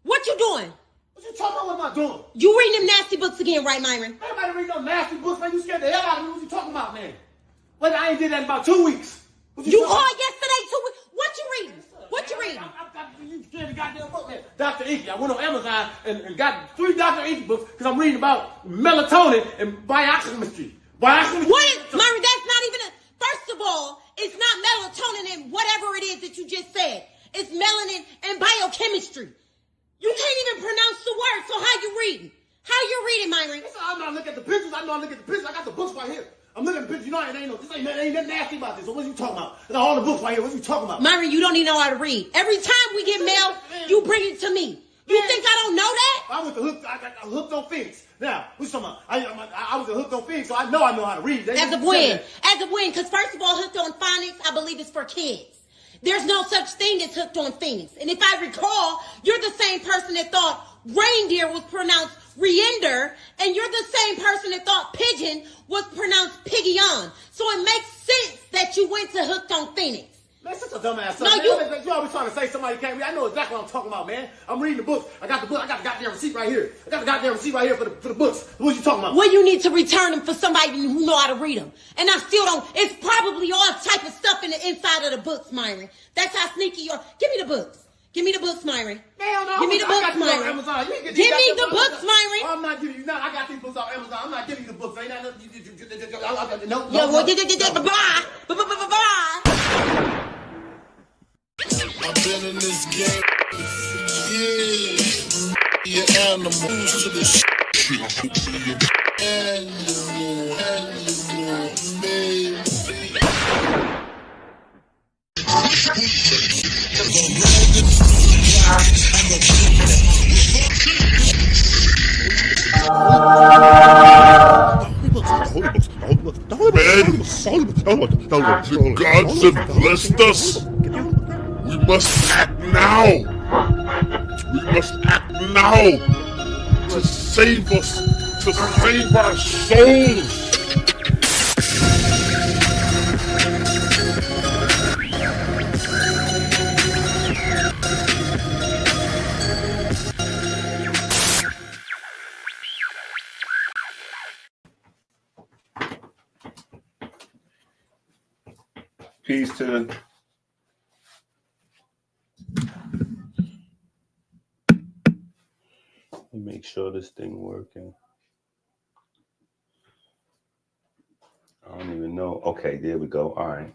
What you doing? What you talking about? What am I doing? You reading them nasty books again, right, Myron? Everybody reading those nasty books, man. You scared the hell out of me. What you talking about, man? Wait, I ain't did that in about 2 weeks. You called yesterday 2 weeks. What you reading? What you reading? You scared the goddamn book, man. Dr. EnQi. I went on Amazon and got 3 Dr. EnQi books because I'm reading about melatonin and biochemistry. What is, Myron, that's not even a, first of all, it's not melatonin and whatever it is that you just said. It's melanin and biochemistry. You can't even pronounce the word, so how you reading? How you reading, Myron? I'm not looking at the pictures. I got the books right here. I'm looking at the pictures. You know, it ain't nothing nasty about this. So what are you talking about? I got all the books right here. What are you talking about? Myron, you don't even know how to read. Every time we get mail, you bring it to me. You think I don't know that? I got hooked on Phoenix. Now, what you talking about? I was hooked on Phoenix, so I know how to read. As of when? Because first of all, hooked on phonics, I believe it's for kids. There's no such thing as hooked on Phoenix. And if I recall, you're the same person that thought reindeer was pronounced reender, and you're the same person that thought pigeon was pronounced piggion. So it makes sense that you went to hooked on Phoenix. Man, such a dumbass. No, you always trying to say somebody can't read. I know exactly what I'm talking about, man. I'm reading the book. I got the book. I got the goddamn receipt right here. I got the goddamn receipt right here for the books. What you talking about? Well, you need to return them for somebody who know how to read them. And I still don't. It's probably all type of stuff in the inside of the books, Myron. That's how sneaky you are. Give me the books. Give me the books, Myron. Hell no. Give me the books, Myron. Give me the books, Myron. I'm not giving you none. I got these books off Amazon. I'm not giving you the books. Ain't that no. Yo, well, bye. Bye. I've been in this game for years. You're animals to this shit. Animal, baby. The gods have blessed us. We must act now. We must act now to save us, to save our souls. Peace to make sure this thing working. I don't even know. Okay, there we go. All right.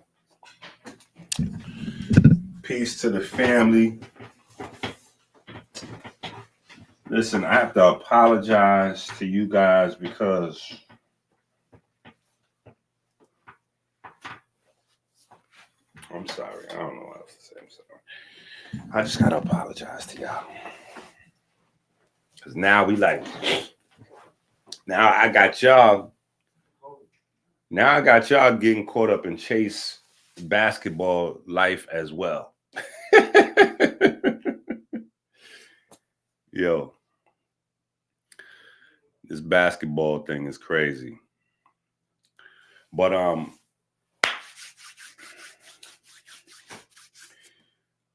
Peace to the family. Listen, I have to apologize to you guys because I'm sorry. I don't know what else to say. I'm sorry. I just gotta apologize to y'all. Cause now I got y'all getting caught up in Chase basketball life as well. Yo, this basketball thing is crazy. But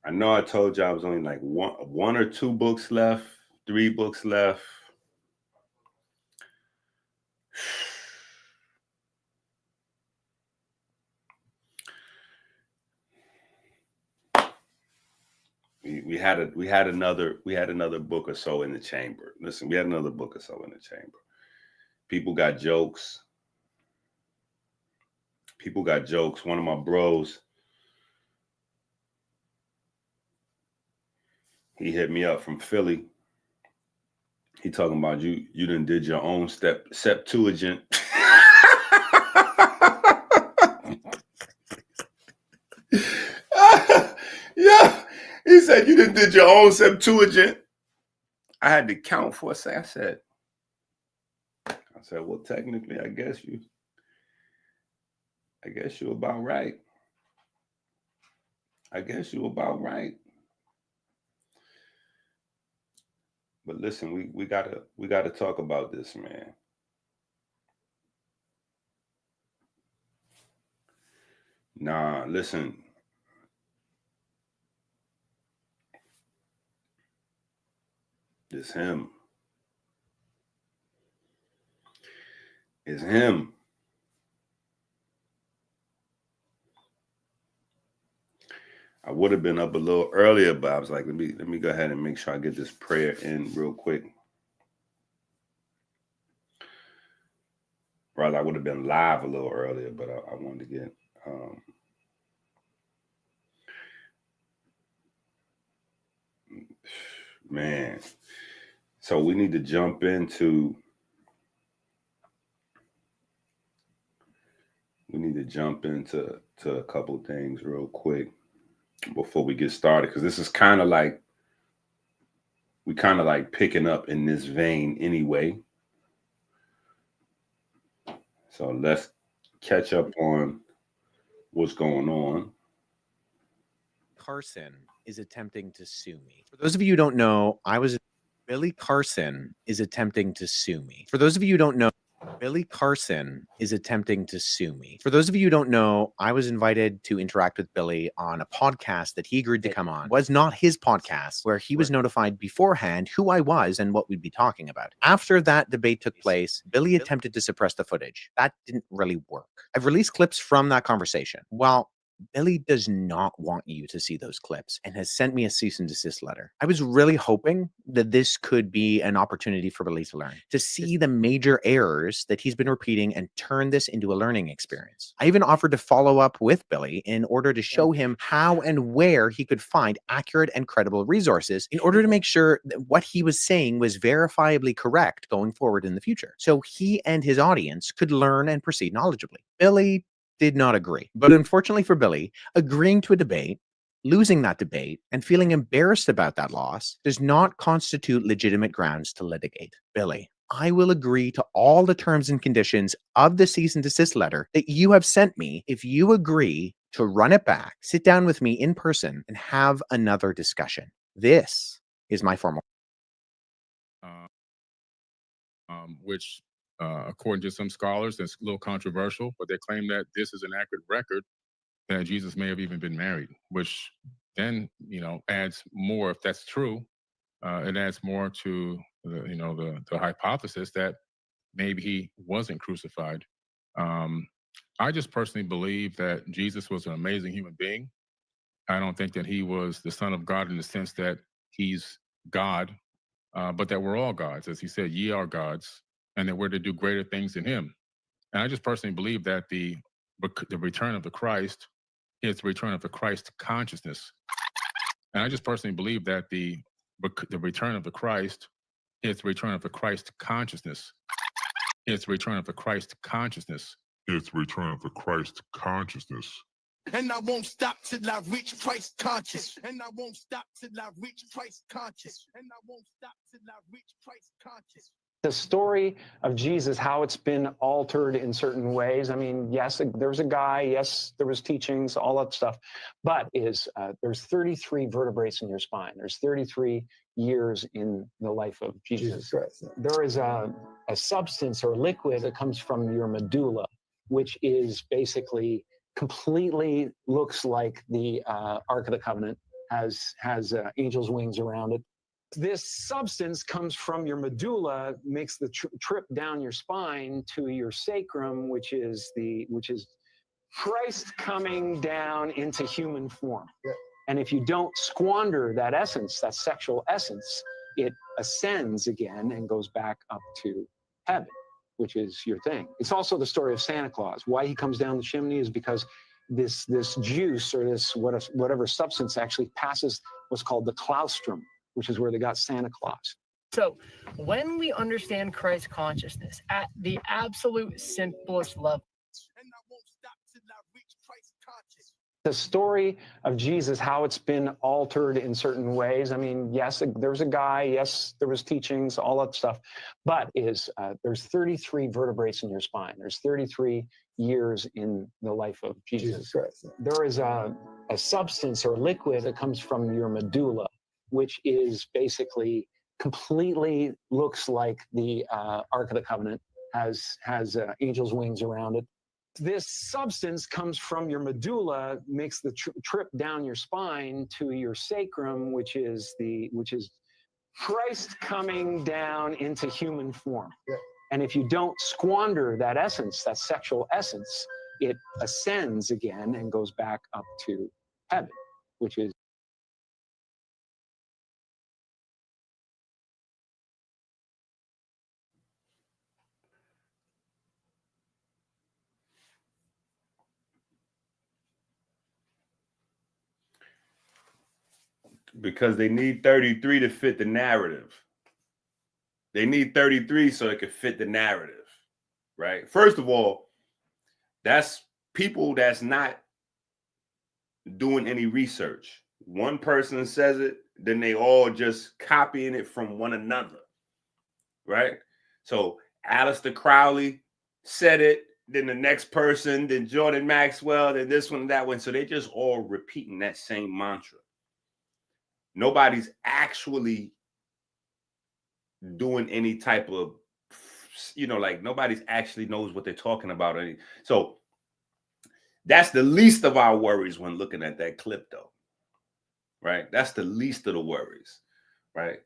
I know I told you I was only like one or 2 books left, 3 books left. We had another book or so in the chamber. Listen, we had another book or so in the chamber. People got jokes. One of my bros, he hit me up from Philly. He talking about you done did your own Septuagint. Yeah, he said you done did your own Septuagint. I had to count for a second. I said, well, technically, I guess you're about right. But listen, we gotta talk about this, man. Nah, listen. It's him. It's him. I would have been up a little earlier, but I was like, let me go ahead and make sure I get this prayer in real quick. Rather, I would have been live a little earlier, but I wanted to get man. So we need to jump into a couple of things real quick before we get started, because this is kind of like picking up in this vein anyway. So let's catch up on what's going on. Carson is attempting to sue me. For those of you who don't know, Billy Carson is attempting to sue me. For those of you who don't know, Billy Carson is attempting to sue me. For those of you who don't know, I was invited to interact with Billy on a podcast that he agreed to come on. It was not his podcast, where he was notified beforehand who I was and what we'd be talking about. After that debate took place, Billy attempted to suppress the footage. That didn't really work. I've released clips from that conversation. Well, Billy does not want you to see those clips and has sent me a cease and desist letter. I was really hoping that this could be an opportunity for Billy to learn, to see the major errors that he's been repeating and turn this into a learning experience. I even offered to follow up with Billy in order to show him how and where he could find accurate and credible resources in order to make sure that what he was saying was verifiably correct going forward in the future, so he and his audience could learn and proceed knowledgeably. Billy did not agree. But unfortunately for Billy, agreeing to a debate, losing that debate, and feeling embarrassed about that loss does not constitute legitimate grounds to litigate. Billy, I will agree to all the terms and conditions of the cease and desist letter that you have sent me if you agree to run it back, sit down with me in person, and have another discussion. This is my formal. Which according to some scholars, that's a little controversial, but they claim that this is an accurate record that Jesus may have even been married, which then, adds more, if that's true, it adds more to the hypothesis that maybe he wasn't crucified. I just personally believe that Jesus was an amazing human being. I don't think that he was the Son of God in the sense that he's God, but that we're all gods. As he said, ye are gods, and that we're to do greater things in him. And I just personally believe that the return of the Christ is the return of the Christ consciousness. And I just personally believe that the return of the Christ is the return of the Christ consciousness. It's the return of the Christ consciousness. It's the return of the Christ consciousness. And I won't stop till I reach Christ conscious. And I won't stop till I reach Christ conscious. And I won't stop till I reach Christ conscious. The story of Jesus, how it's been altered in certain ways. I mean, yes, there was a guy, yes, there was teachings, all that stuff, but there's 33 vertebrae in your spine. There's 33 years in the life of Jesus. There is a substance or liquid that comes from your medulla, which is basically completely looks like the Ark of the Covenant, has angel's wings around it. This substance comes from your medulla, makes the trip down your spine to your sacrum, which is Christ coming down into human form. Yeah. And if you don't squander that essence, that sexual essence, it ascends again and goes back up to heaven, which is your thing. It's also the story of Santa Claus. Why he comes down the chimney is because this juice or this whatever substance actually passes what's called the claustrum, which is where they got Santa Claus. So when we understand Christ consciousness at the absolute simplest level, And I won't stop till I reach Christ conscious. The story of Jesus, how it's been altered in certain ways. I mean, yes, there was a guy, yes, there was teachings, all that stuff, but there's 33 vertebrae in your spine. There's 33 years in the life of Jesus. There is a substance or liquid that comes from your medulla, which is basically completely looks like the Ark of the Covenant, has angel's wings around it. This substance comes from your medulla, makes the trip down your spine to your sacrum, which is Christ coming down into human form. And if you don't squander that essence, that sexual essence, it ascends again and goes back up to heaven, which is because they need 33 to fit the narrative. They need 33 so it can fit the narrative, right? First of all, that's people that's not doing any research. One person says it, then they all just copying it from one another, right? So Aleister Crowley said it, then the next person, then Jordan Maxwell, then this one, that one. So they just all repeating that same mantra. Nobody's actually doing any type of, like nobody's actually knows what they're talking about. So that's the least of our worries when looking at that clip, though, right? That's the least of the worries, right?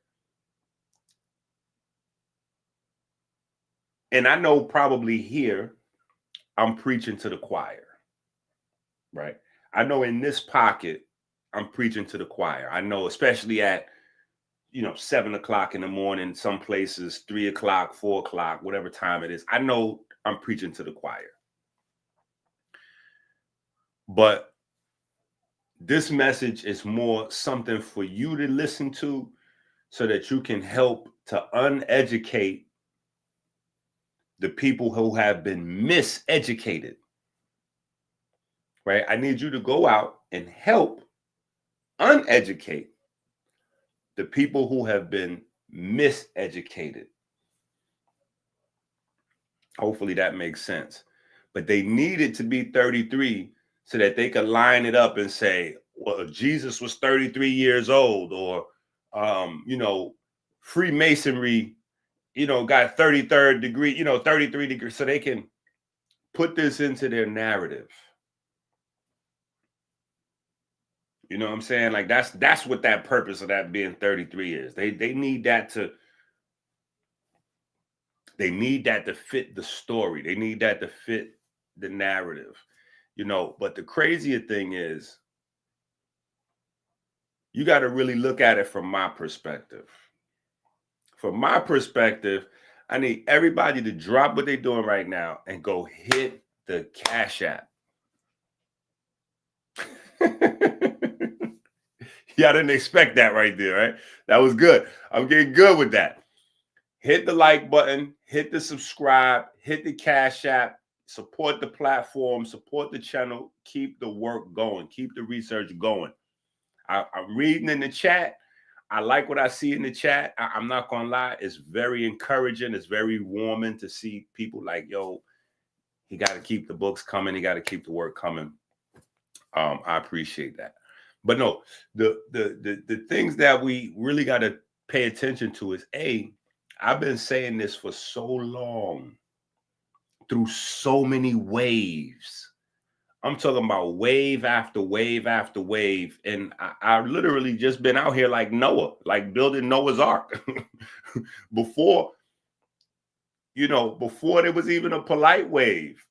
And I know probably here I'm preaching to the choir, right? I know in this pocket I'm preaching to the choir. I know especially at 7 o'clock in the morning, some places 3 o'clock, 4 o'clock, whatever time it is. I know I'm preaching to the choir. But this message is more something for you to listen to so that you can help to uneducate the people who have been miseducated, right? I need you to go out and help uneducate the people who have been miseducated. Hopefully that makes sense. But they needed to be 33 so that they could line it up and say, well, Jesus was 33 years old, or, Freemasonry, got 33rd degree, 33 degrees, so they can put this into their narrative. You know what I'm saying? Like that's what that purpose of that being 33 is. They need that to fit the story. They need that to fit the narrative. But the crazier thing is you got to really look at it from my perspective. From my perspective, I need everybody to drop what they're doing right now and go hit the Cash App. Y'all didn't expect that right there, right? That was good. I'm getting good with that. Hit the like button, hit the subscribe, hit the Cash App, support the platform, support the channel, keep the work going, keep the research going. I'm reading in the chat. I like what I see in the chat. I'm not gonna lie, it's very encouraging. It's very warming to see people like, yo, he got to keep the books coming. He got to keep the work coming. I appreciate that. But no, the things that we really got to pay attention to is I've been saying this for so long, through so many waves. I'm talking about wave after wave after wave. And I've literally just been out here like Noah, like building Noah's Ark. before there was even a polite wave.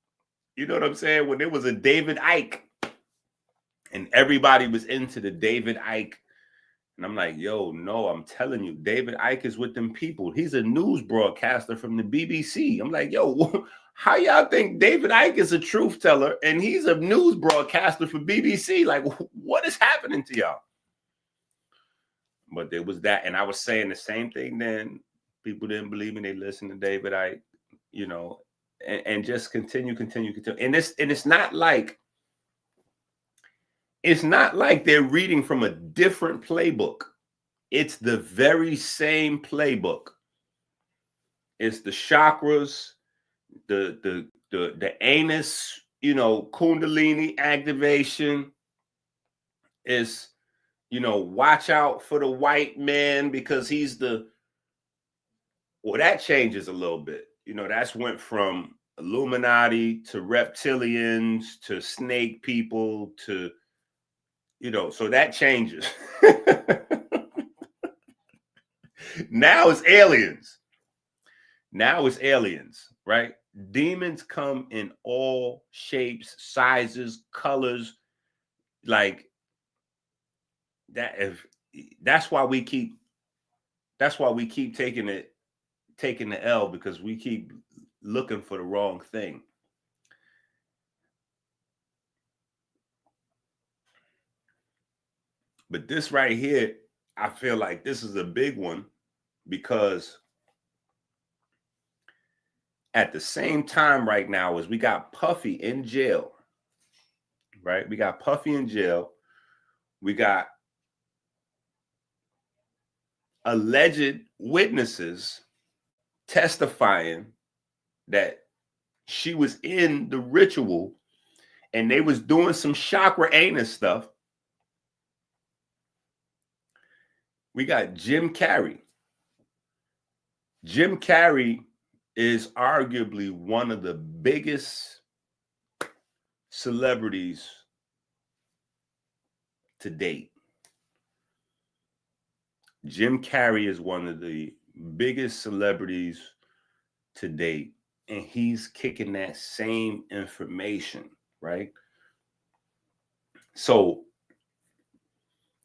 You know what I'm saying? When there was a David Icke and everybody was into the David Icke. And I'm like, yo, no, I'm telling you, David Icke is with them people. He's a news broadcaster from the BBC. I'm like, yo, how y'all think David Icke is a truth teller and he's a news broadcaster for BBC? Like, what is happening to y'all? But there was that. And I was saying the same thing then. People didn't believe me. They listened to David Icke, and just continue. And it's not like they're reading from a different playbook. It's the very same playbook. It's the chakras, the anus, Kundalini activation. Is, watch out for the white man because he's that changes a little bit. That's went from Illuminati to reptilians to snake people to, so that changes. Now it's aliens. Now it's aliens, right? Demons come in all shapes, sizes, colors, like that. That's why we keep taking the L, because we keep looking for the wrong thing. But this right here, I feel like this is a big one, because at the same time right now as we got Puffy in jail, right? We got Puffy in jail. We got alleged witnesses testifying that she was in the ritual and they was doing some chakra anus stuff. We got Jim Carrey. Jim Carrey is arguably one of the biggest celebrities to date. Jim Carrey is one of the biggest celebrities to date, and he's kicking that same information, right? So,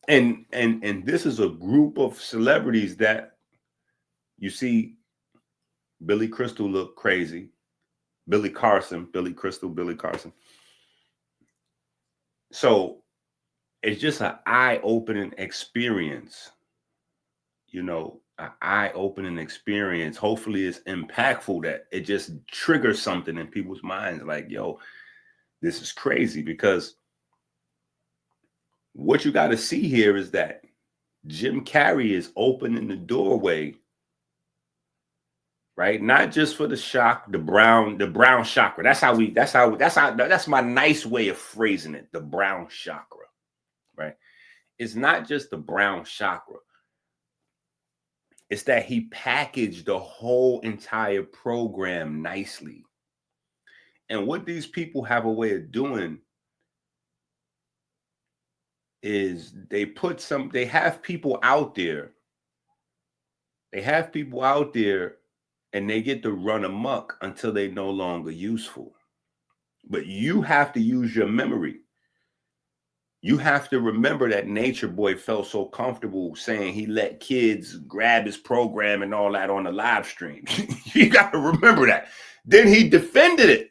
and this is a group of celebrities that you see. Billy Crystal look crazy. Billy Carson. So it's just an eye-opening experience. You know, an eye-opening experience. Hopefully it's impactful, that it just triggers something in people's minds. Like, yo, this is crazy. Because what you got to see here is that Jim Carrey is opening the doorway, right? Not just for the brown chakra. That's my nice way of phrasing it. The brown chakra, right? It's not just the brown chakra. It's that he packaged the whole entire program nicely. And what these people have a way of doing is they have people out there. They have people out there and they get to run amok until they're no longer useful. But you have to use your memory. You have to remember that Nature Boy felt so comfortable saying he let kids grab his program and all that on the live stream. You got to remember that. Then he defended it.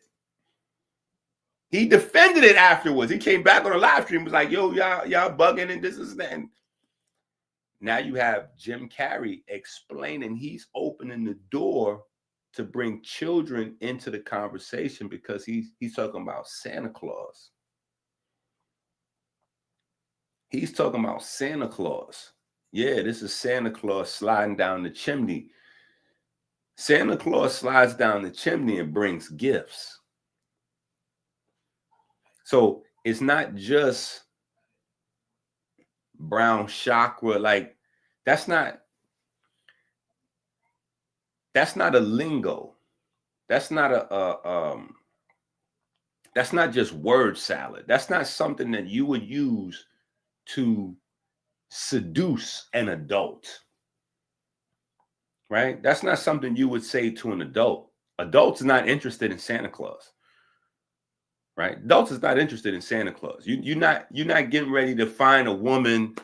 He defended it afterwards. He came back on the live stream, was like, yo, y'all bugging and this is that. And now you have Jim Carrey explaining he's opening the door to bring children into the conversation, because he's talking about Santa Claus. He's talking about Santa Claus. Yeah, this is Santa Claus sliding down the chimney. Santa Claus slides down the chimney and brings gifts. So it's not just brown chakra. Like, that's not a lingo. That's not that's not just word salad. That's not something that you would use to seduce an adult, right? That's not something you would say to an adult. Adults are not interested in Santa Claus, right? Adults is not interested in Santa Claus. You're not getting ready to find a woman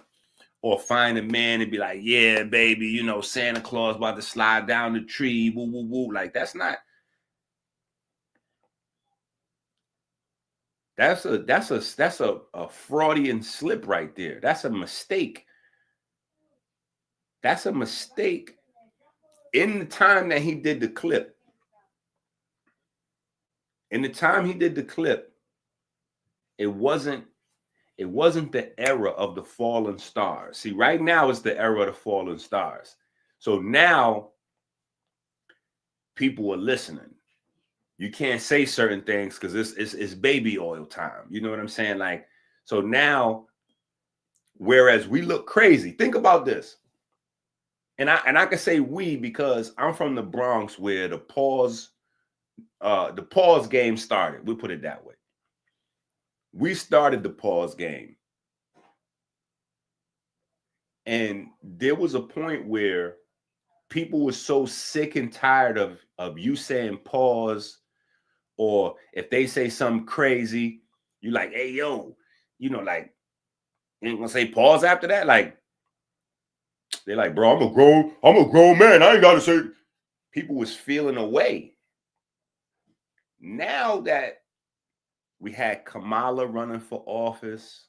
or find a man and be like, yeah, baby, you know, Santa Claus about to slide down the tree, woo, woo, woo. Like, that's a Freudian slip right there. That's a mistake. That's a mistake. In the time that he did the clip, it wasn't the era of the fallen stars. See, right now it's the era of the fallen stars. So now people are listening. You can't say certain things because it's baby oil time. You know what I'm saying? Like, so now, whereas we look crazy, think about this. And I can say we because I'm from the Bronx, where the pause game started. We'll put it that way. We started the pause game. And there was a point where people were so sick and tired of you saying pause, or if they say something crazy, you like, hey, yo, you know, like, you ain't gonna say pause after that. Like, they're like, bro, I'm a grown man. I ain't gotta say. People was feeling away. Now that we had Kamala running for office,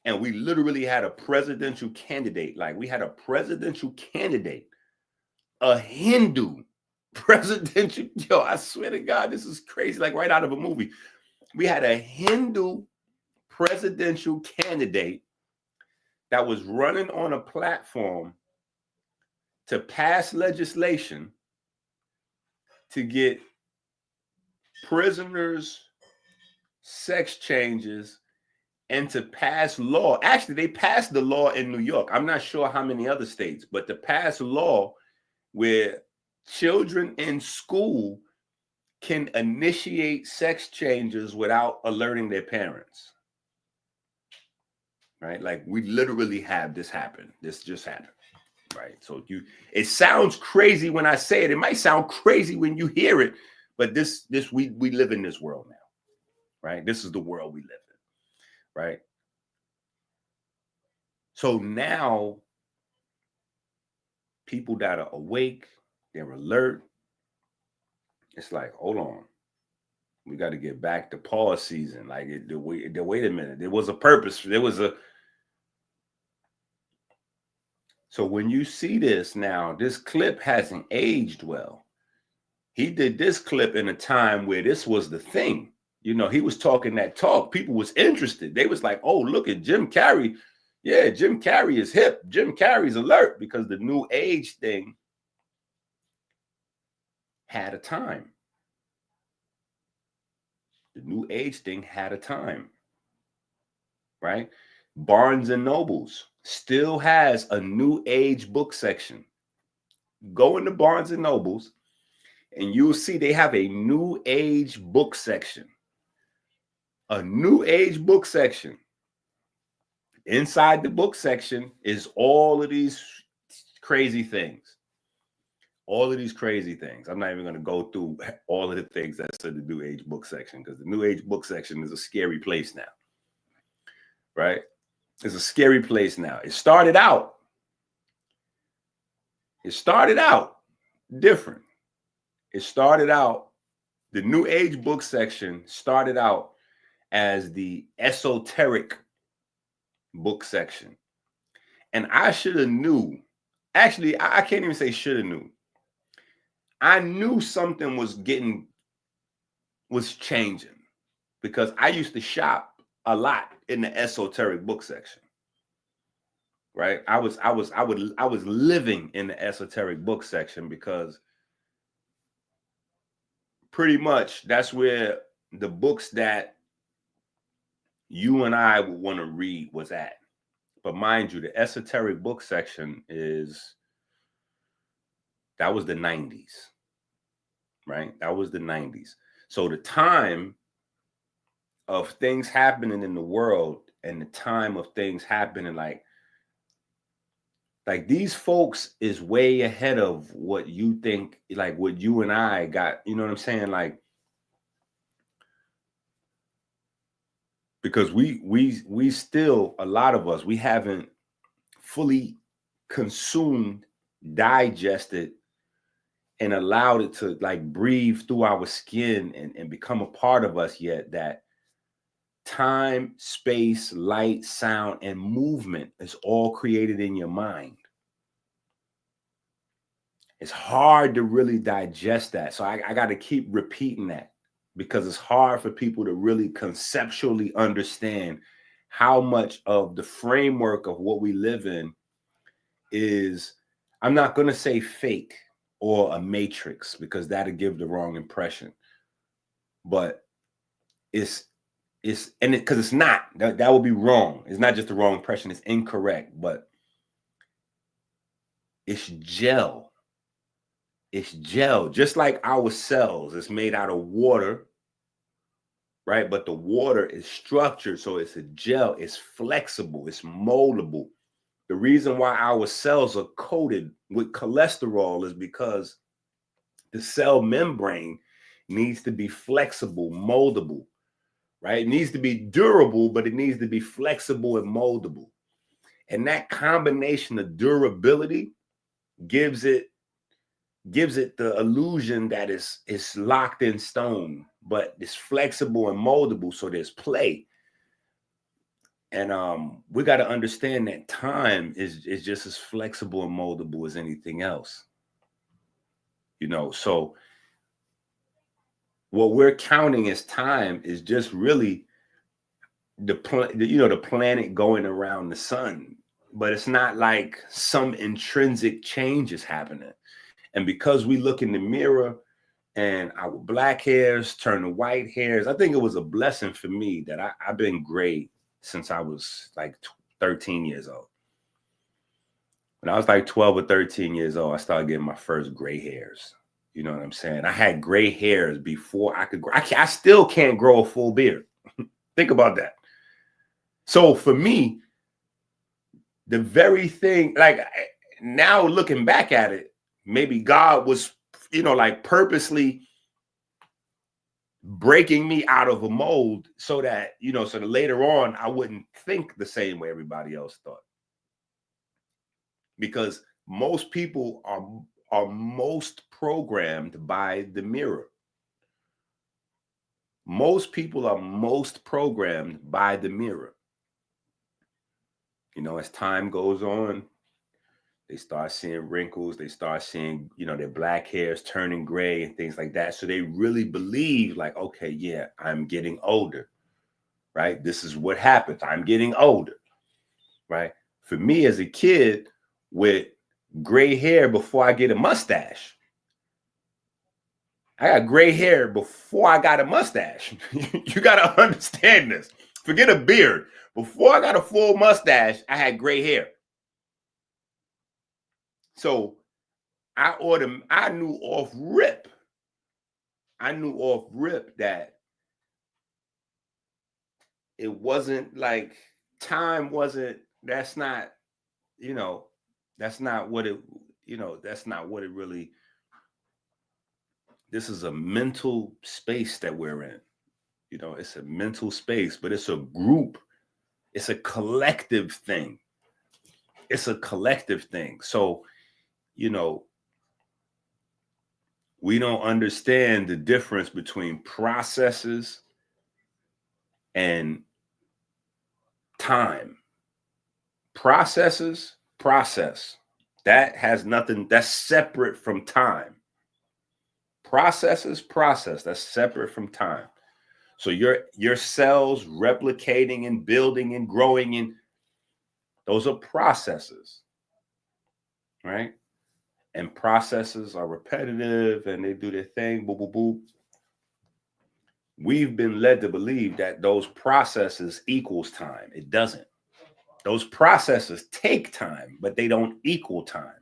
and we literally had a presidential candidate, like we had a presidential candidate, a Hindu presidential, yo, I swear to God, this is crazy, like right out of a movie. We had a Hindu presidential candidate that was running on a platform to pass legislation to get prisoners sex changes and to pass law. Actually, they passed the law in New York. I'm not sure how many other states, but to pass law where children in school can initiate sex changes without alerting their parents. Right? Like we literally have this happen. This just happened. Right? So it sounds crazy when I say it. It might sound crazy when you hear it, but we live in this world now. Right? This is the world we live in. Right? So now people that are awake, they're alert. It's like, hold on. We got to get back to pause season. Like, wait a minute. There was a purpose. There was a. So when you see this now, this clip hasn't aged well. He did this clip in a time where this was the thing. You know, he was talking that talk. People was interested. They was like, oh, look at Jim Carrey. Yeah, Jim Carrey is hip. Jim Carrey's alert, because the new age thing had a time. The new age thing had a time, right? Barnes and Nobles still has a new age book section. Go into Barnes and Nobles and you'll see they have a new age book section. A new age book section. Inside the book section is all of these crazy things. All of these crazy things. I'm not even going to go through all of the things that's in the new age book section, because the new age book section is a scary place now. Right? It's a scary place now. It started out different. It started out, the new age book section started out as the esoteric book section. And I should have knew. Actually, I can't even say should have knew. I knew something was changing, because I used to shop a lot in the esoteric book section. Right? I was living in the esoteric book section, because pretty much that's where the books that you and I would want to read was at. But mind you, the esoteric book section that was the 90s, right? That was the 90s. So the time of things happening in the world and the time of things happening, like these folks is way ahead of what you think, like what you and I got, you know what I'm saying? Like, because we still, a lot of us, we haven't fully consumed, digested, and allowed it to like breathe through our skin and become a part of us yet, that time, space, light, sound, and movement is all created in your mind. It's hard to really digest that. So I got to keep repeating that, because it's hard for people to really conceptually understand how much of the framework of what we live in is, I'm not going to say fake or a matrix, because that'll give the wrong impression, but because it's not, that would be wrong. It's not just the wrong impression, it's incorrect, but it's gel. It's gel, just like our cells. It's made out of water, right? But the water is structured, so it's a gel. It's flexible. It's moldable. The reason why our cells are coated with cholesterol is because the cell membrane needs to be flexible, moldable, right? It needs to be durable, but it needs to be flexible and moldable. And that combination of durability gives it the illusion that it's locked in stone, but it's flexible and moldable, so there's play. And we got to understand that time is just as flexible and moldable as anything else. You know, so what we're counting as time is just really the planet going around the sun, but it's not like some intrinsic change is happening. And because we look in the mirror and our black hairs turn to white hairs, I think it was a blessing for me that I've been gray since I was like 13 years old. When I was like 12 or 13 years old, I started getting my first gray hairs. You know what I'm saying? I had gray hairs before I could grow. I still can't grow a full beard. Think about that. So for me, the very thing, like now looking back at it, maybe God was, like purposely breaking me out of a mold so that, so that later on I wouldn't think the same way everybody else thought. Because most people are most programmed by the mirror. Most people are most programmed by the mirror. As time goes on, they start seeing wrinkles, they start seeing, their black hairs turning gray and things like that. So they really believe like, okay, yeah, I'm getting older, right? This is what happens. I'm getting older, right? For me as a kid with gray hair before I get a mustache, I got gray hair before I got a mustache. You got to understand this. Forget a beard. Before I got a full mustache, I had gray hair. So I knew off rip that it wasn't like time wasn't, that's not what it really, this is a mental space that we're in. It's a mental space, but it's a group. It's a collective thing. So, we don't understand the difference between processes and time. Process. That has nothing, that's separate from time. Process, that's separate from time. So your cells replicating and building and growing, and those are processes, right? And processes are repetitive and they do their thing, boop, boop, boop. We've been led to believe that those processes equals time. It doesn't. Those processes take time, but they don't equal time.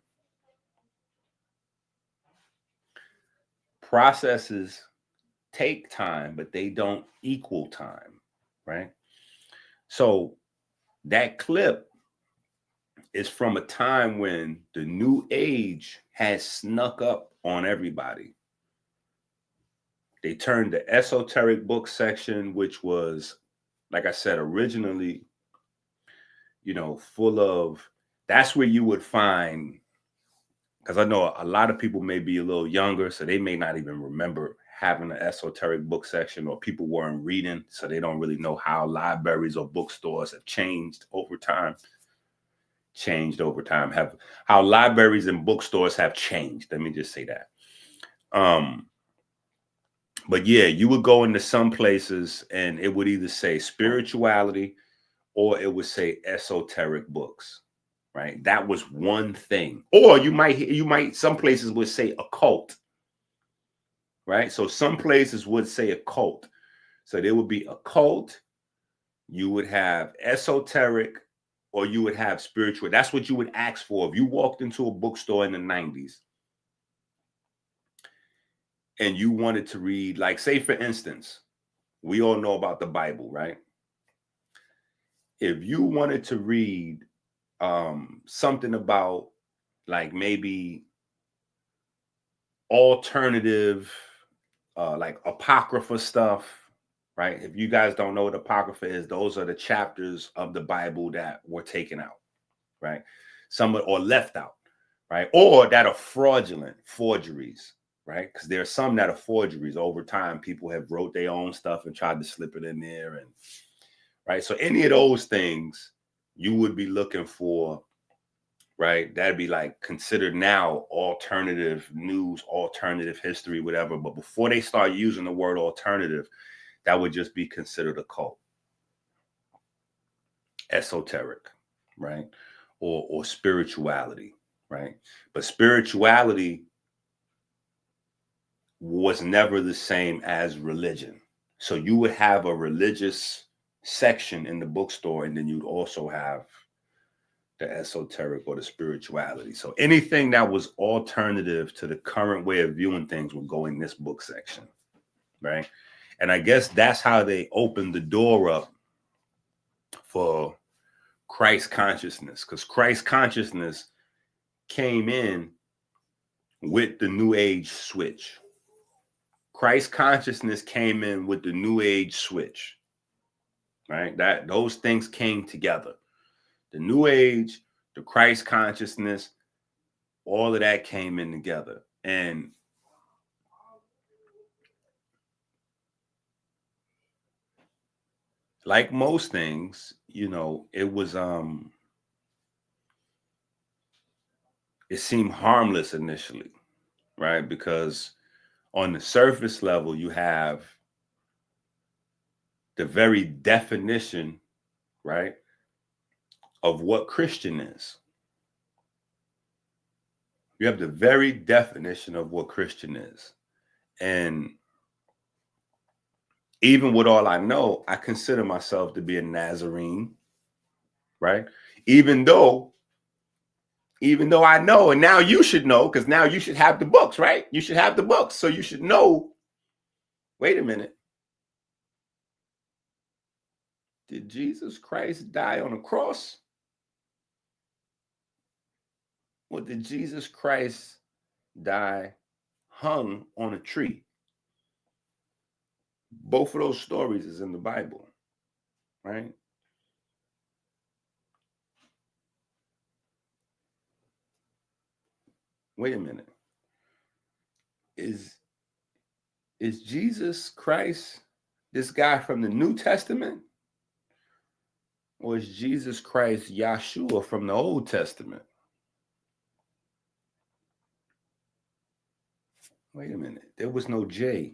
Processes take time, but they don't equal time, right? So that clip is from a time when the new age has snuck up on everybody. They turned the esoteric book section, which was, like I said, originally, full of, that's where you would find, because I know a lot of people may be a little younger, so they may not even remember having an esoteric book section, or people weren't reading, so they don't really know how libraries or bookstores have changed over time. How libraries and bookstores have changed. Let me just say that. But yeah, you would go into some places and it would either say spirituality or it would say esoteric books, right? That was one thing. Or you might, some places would say occult, right? So some places would say occult. So there would be occult, you would have esoteric, or you would have spiritual. That's what you would ask for. If you walked into a bookstore in the 90s and you wanted to read, like, say, for instance, we all know about the Bible, right? If you wanted to read something about like maybe alternative, like apocrypha stuff, right? If you guys don't know what apocrypha is, those are the chapters of the Bible that were taken out, right? Some or left out, right? Or that are fraudulent forgeries, right? Because there are some that are forgeries. Over time, people have wrote their own stuff and tried to slip it in there, and right. So any of those things you would be looking for, right? That'd be like considered now alternative news, alternative history, whatever. But before they start using the word alternative, that would just be considered a cult, esoteric, right? Or spirituality, right? But spirituality was never the same as religion. So you would have a religious section in the bookstore, and then you'd also have the esoteric or the spirituality. So anything that was alternative to the current way of viewing things would go in this book section, right? And I guess that's how they opened the door up for Christ consciousness, because Christ consciousness came in with the New Age switch. Christ consciousness came in with the New Age switch, right? That those things came together. The New Age, the Christ consciousness, all of that came in together. And like most things, you know, it was it seemed harmless initially, right? Because on the surface level, you have the very definition, right, of what Christian is. You have the very definition of what Christian is. And even with all I know, I consider myself to be a Nazarene, right? Even though I know, and now you should know, because now you should have the books, right? You should have the books. So you should know, wait a minute. Did Jesus Christ die on a cross? Or did Jesus Christ die hung on a tree? Both of those stories is in the Bible, right? Wait a minute. Is Jesus Christ this guy from the New Testament? Or is Jesus Christ Yahshua from the Old Testament? Wait a minute. There was no J.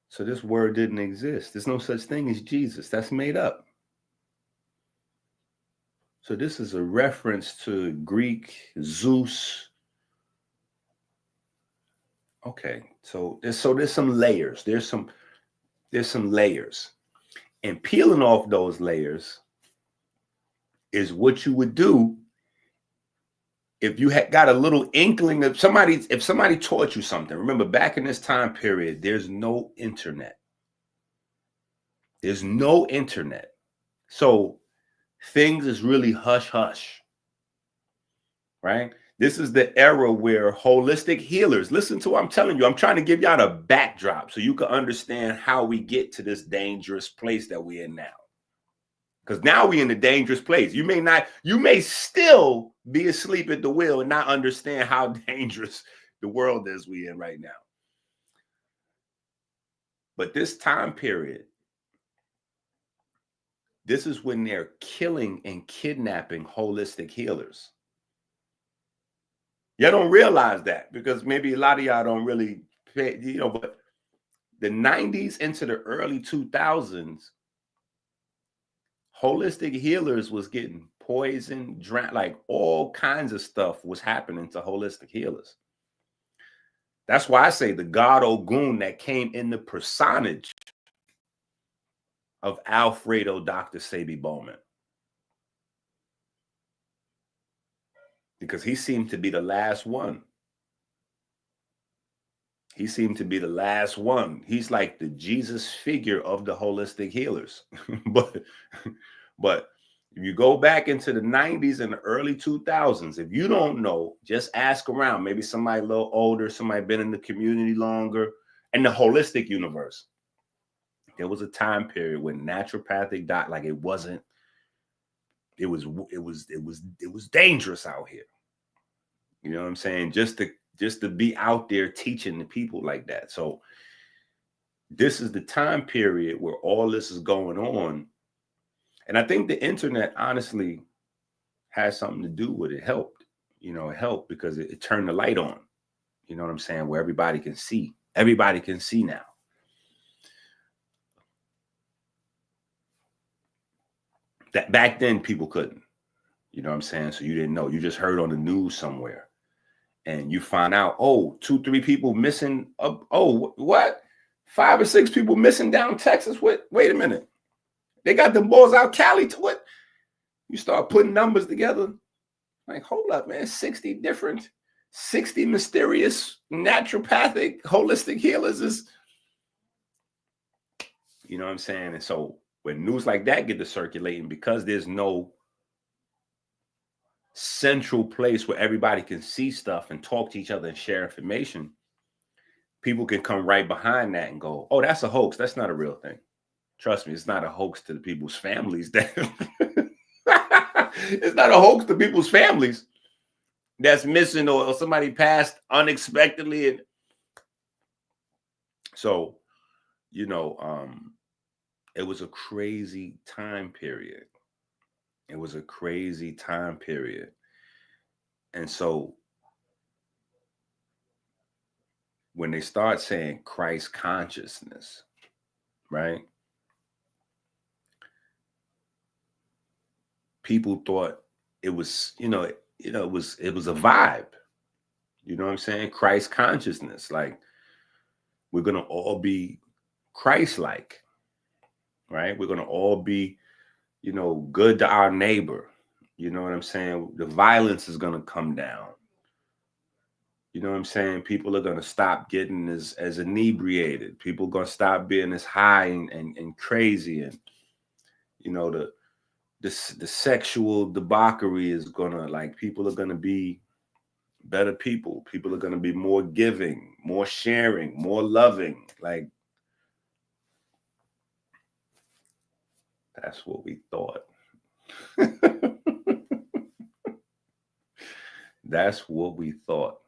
So this word didn't exist. There's no such thing as Jesus. That's made up. So this is a reference to Greek Zeus. Okay, so there's some layers. There's some layers. And peeling off those layers is what you would do if you had got a little inkling of if somebody taught you something. Remember, back in this time period, there's no internet. There's no internet. So things is really hush hush, right? This is the era where holistic healers, listen to what I'm telling you. I'm trying to give y'all a backdrop so you can understand how we get to this dangerous place that we're in now. Because now we're in a dangerous place. You may still be asleep at the wheel and not understand how dangerous the world is we're in right now. But this time period, this is when they're killing and kidnapping holistic healers. Y'all don't realize that because maybe a lot of y'all don't really pay, but the 90s into the early 2000s, holistic healers was getting poisoned, drowned, like all kinds of stuff was happening to holistic healers. That's why I say the God Ogun that came in the personage of Alfredo Dr. Sebi Bowman. Because he seemed to be the last one. He seemed to be the last one. He's like the Jesus figure of the holistic healers. but If you go back into the 90s and the early 2000s, if you don't know, just ask around. Maybe somebody a little older, somebody been in the community longer. In the holistic universe, there was a time period when naturopathic diet, like it was dangerous out here. You know what I'm saying? Just to be out there teaching the people like that. So this is the time period where all this is going on. And I think the internet honestly has something to do with it. It helped, it helped because it turned the light on, you know what I'm saying? Where everybody can see now. That back then people couldn't, you know what I'm saying? So you didn't know, you just heard on the news somewhere and you find out, oh, 2-3 people missing. Oh, what? 5 or 6 people missing down Texas. Wait a minute. They got them boys out Cali to it. You start putting numbers together. Like, hold up, man. 60 mysterious naturopathic holistic healers is, you know what I'm saying? And so when news like that get to circulating, because there's no central place where everybody can see stuff and talk to each other and share information, people can come right behind that and go, oh, that's a hoax. That's not a real thing. Trust me, it's not a hoax to the people's families. It's not a hoax to people's families that's missing or somebody passed unexpectedly. And so, it was a crazy time period. It was a crazy time period. And so when they start saying Christ consciousness, right? People thought it was, it was a vibe. You know what I'm saying? Christ consciousness. Like, we're going to all be Christ-like, right? We're going to all be, good to our neighbor. You know what I'm saying? The violence is going to come down. You know what I'm saying? People are going to stop getting as inebriated. People are going to stop being as high and crazy. And, the sexual debauchery is gonna, like, people are gonna be better people. People are gonna be more giving, more sharing, more loving. Like, that's what we thought. That's what we thought.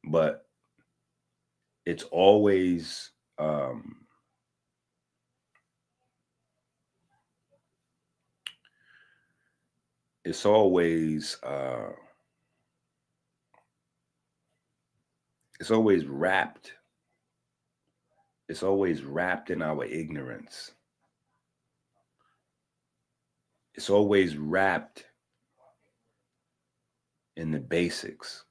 But it's always it's always wrapped. It's always wrapped in our ignorance. It's always wrapped in the basics.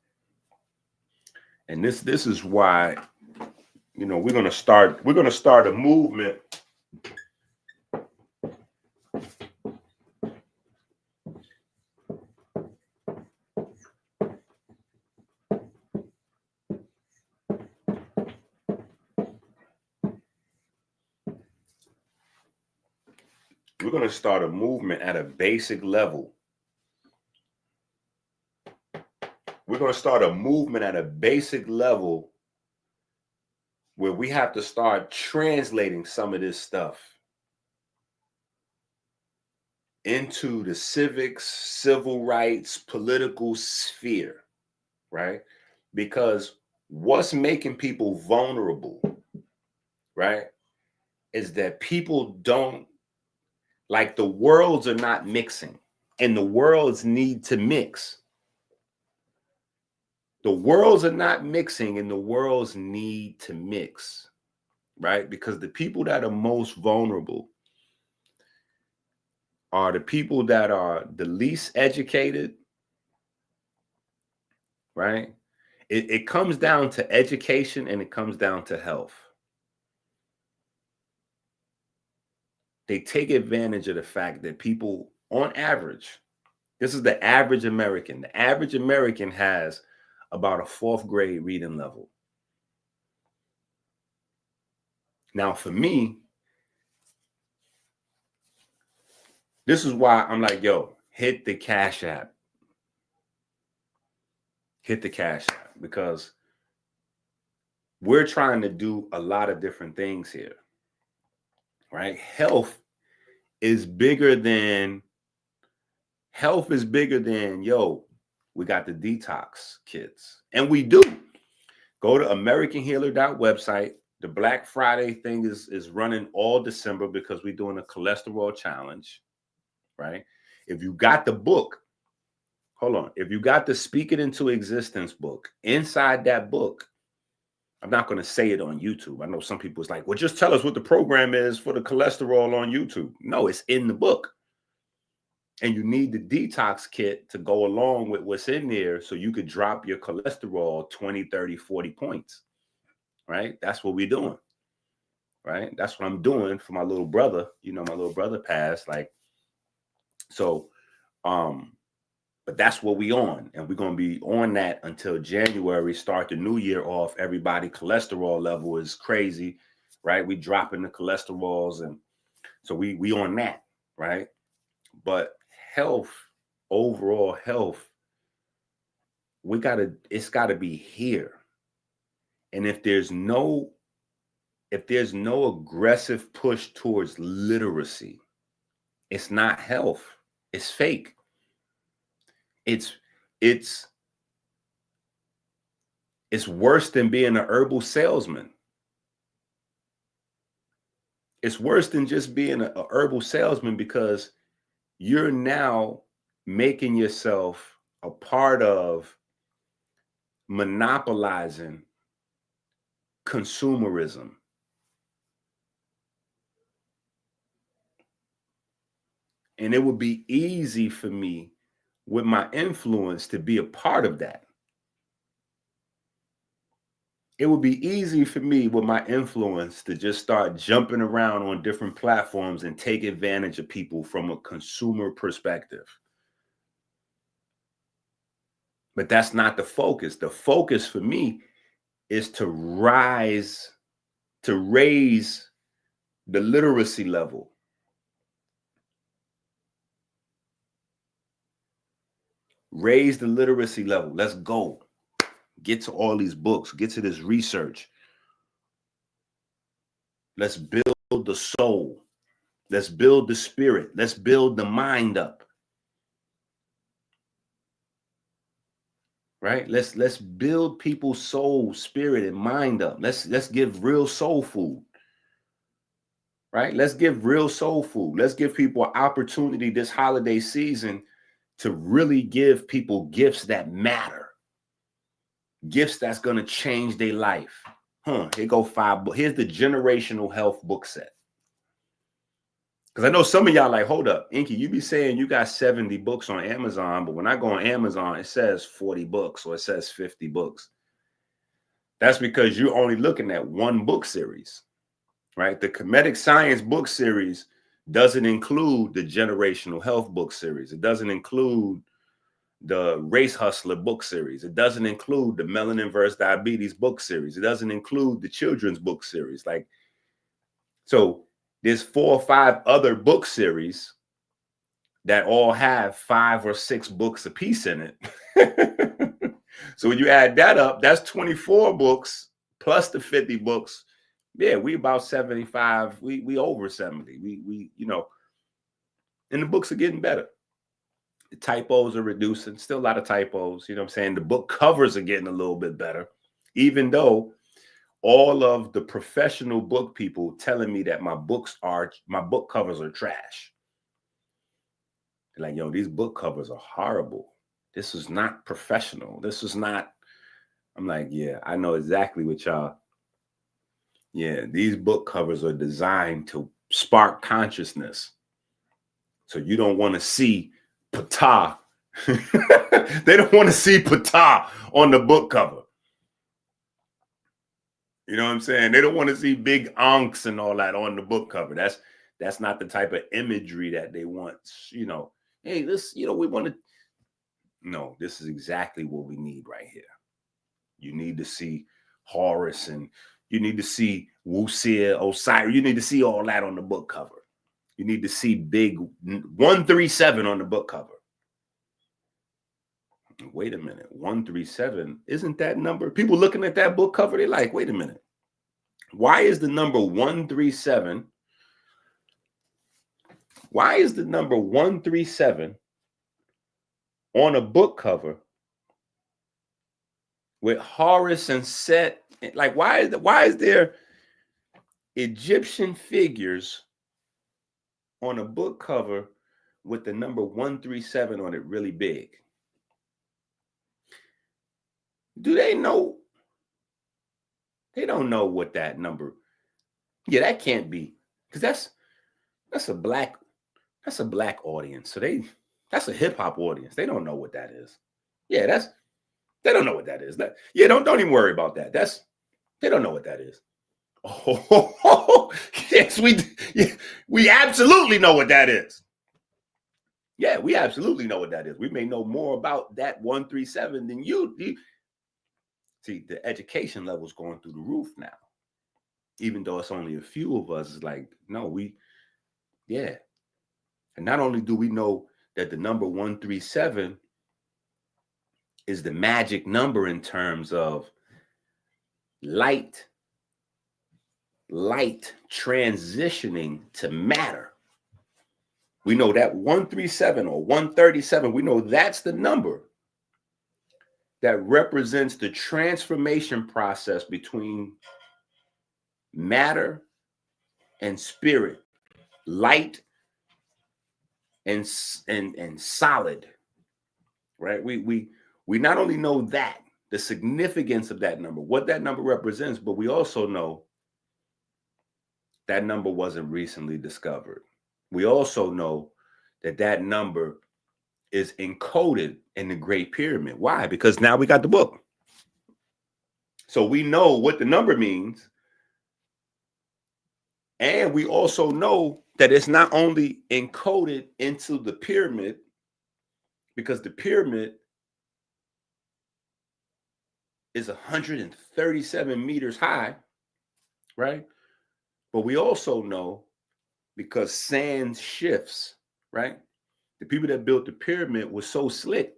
And this is why, we're gonna start a movement. We're going to start a movement at a basic level. We're going to start a movement at a basic level where we have to start translating some of this stuff into the civics, civil rights, political sphere, right? Because what's making people vulnerable, right, is that people don't, like, the worlds are not mixing, and the worlds need to mix. The worlds are not mixing, and the worlds need to mix, right? Because the people that are most vulnerable are the people that are the least educated, right? It comes down to education, and it comes down to health. They take advantage of the fact that people, on average, this is the average American. The average American has about a 4th grade reading level. Now, for me, This is why I'm like, yo, hit the Cash App. Hit the Cash App, because we're trying to do a lot of different things here, right? Health is bigger than, yo, we got the detox kits. And we do. Go to AmericanHealer.website. The Black Friday thing is running all December because we're doing a cholesterol challenge, right? If you got the book, hold on. If you got the Speak It Into Existence book, inside that book, I'm not going to say it on YouTube. I know some people is like, well, just tell us what the program is for the cholesterol on YouTube. No, it's in the book. And you need the detox kit to go along with what's in there so you could drop your cholesterol 20, 30, 40 points, right? That's what we're doing, right? That's what I'm doing for my little brother. You know, my little brother passed, like, so, but that's what we on. And we're going to be on that until January, start the new year off. Everybody cholesterol level is crazy, right? We dropping the cholesterols. And so we on that, right? But health, overall health, it's gotta be here. And if there's no aggressive push towards literacy, it's not health. It's fake. It's worse than being an herbal salesman. It's worse than just being a herbal salesman, because you're now making yourself a part of monopolizing consumerism. And it would be easy for me with my influence to be a part of that. It would be easy for me with my influence to just start jumping around on different platforms and take advantage of people from a consumer perspective. But that's not the focus. The focus for me is to raise the literacy level. Raise the literacy level. Let's go. Get to all these books. Get to this research. Let's build the soul. Let's build the spirit. Let's build the mind up. Right? Let's build people's soul, spirit, and mind up. Let's give real soul food. Right? Let's give real soul food. Let's give people an opportunity this holiday season to really give people gifts that matter. Gifts that's going to change their life. Here go 5 books. Here's the generational health book set. Because I know some of y'all like, hold up, EnQi, you be saying you got 70 books on Amazon, but when I go on Amazon, it says 40 books or it says 50 books. That's because you're only looking at one book series, right? The Comedic Science book series doesn't include the generational health book series. It doesn't include the Race Hustler book series. It doesn't include the Melanin vs. Diabetes book series. It doesn't include the children's book series. Like, so there's 4 or 5 other book series that all have 5 or 6 books a piece in it. So when you add that up, that's 24 books plus the 50 books. Yeah, we about 75. We over 70. We you know, and the books are getting better. The typos are reducing, still a lot of typos. You know what I'm saying? The book covers are getting a little bit better, even though all of the professional book people telling me that my book covers are trash. They're like, yo, these book covers are horrible. This is not professional. This is not. I'm like, yeah, I know exactly what y'all. Yeah, these book covers are designed to spark consciousness. So you don't want to see Ptah. They don't want to see Ptah on the book cover. You know what I'm saying? They don't want to see big ankhs and all that on the book cover. That's not the type of imagery that they want. You know, hey, this, you know, we want to. No, this is exactly what we need right here. You need to see Horus, and you need to see Wusia, Osiris. You need to see all that on the book cover. You need to see big 137 on the book cover. Wait a minute, 137, isn't that number? People looking at that book cover, they like, wait a minute. Why is the number 137? Why is the number 137 on a book cover with Horus and Set? Like, why is there Egyptian figures on a book cover with the number 137 on it really big? Do they know? They don't know what that number. Yeah, that can't be, because that's a black audience. So that's a hip hop audience. They don't know what that is. Yeah, they don't know what that is. Yeah, don't even worry about that. They don't know what that is. Oh, yes, we absolutely know what that is. Yeah, we absolutely know what that is. We may know more about that 137 than you. See, the education level's going through the roof now. Even though it's only a few of us, it's like, no, yeah. And not only do we know that the number 137 is the magic number in terms of light transitioning to matter. We know that 137 or 137, we know that's the number that represents the transformation process between matter and spirit, light and solid, right? We not only know that, the significance of that number, what that number represents, but we also know that number wasn't recently discovered. We also know that that number is encoded in the Great Pyramid. Why? Because now we got the book. So we know what the number means. And we also know that it's not only encoded into the pyramid, because the pyramid is 137 meters high, right? But we also know, because sand shifts, right? The people that built the pyramid was so slick.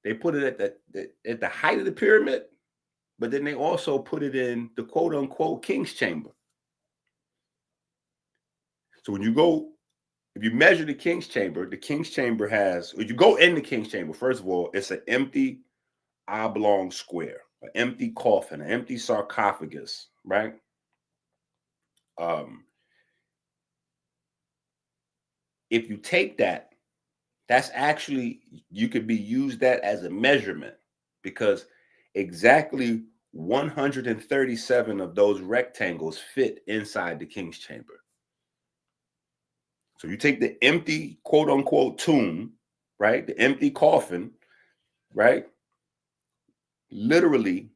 They put it at the height of the pyramid, but then they also put it in the quote unquote king's chamber. So when you go, if you measure the king's chamber has, if you go in the king's chamber, first of all, it's an empty oblong square, an empty coffin, an empty sarcophagus, right? If you take that, that's actually, you could be used that as a measurement, because exactly 137 of those rectangles fit inside the king's chamber. So you take the empty quote unquote tomb, right? The empty coffin, right? Literally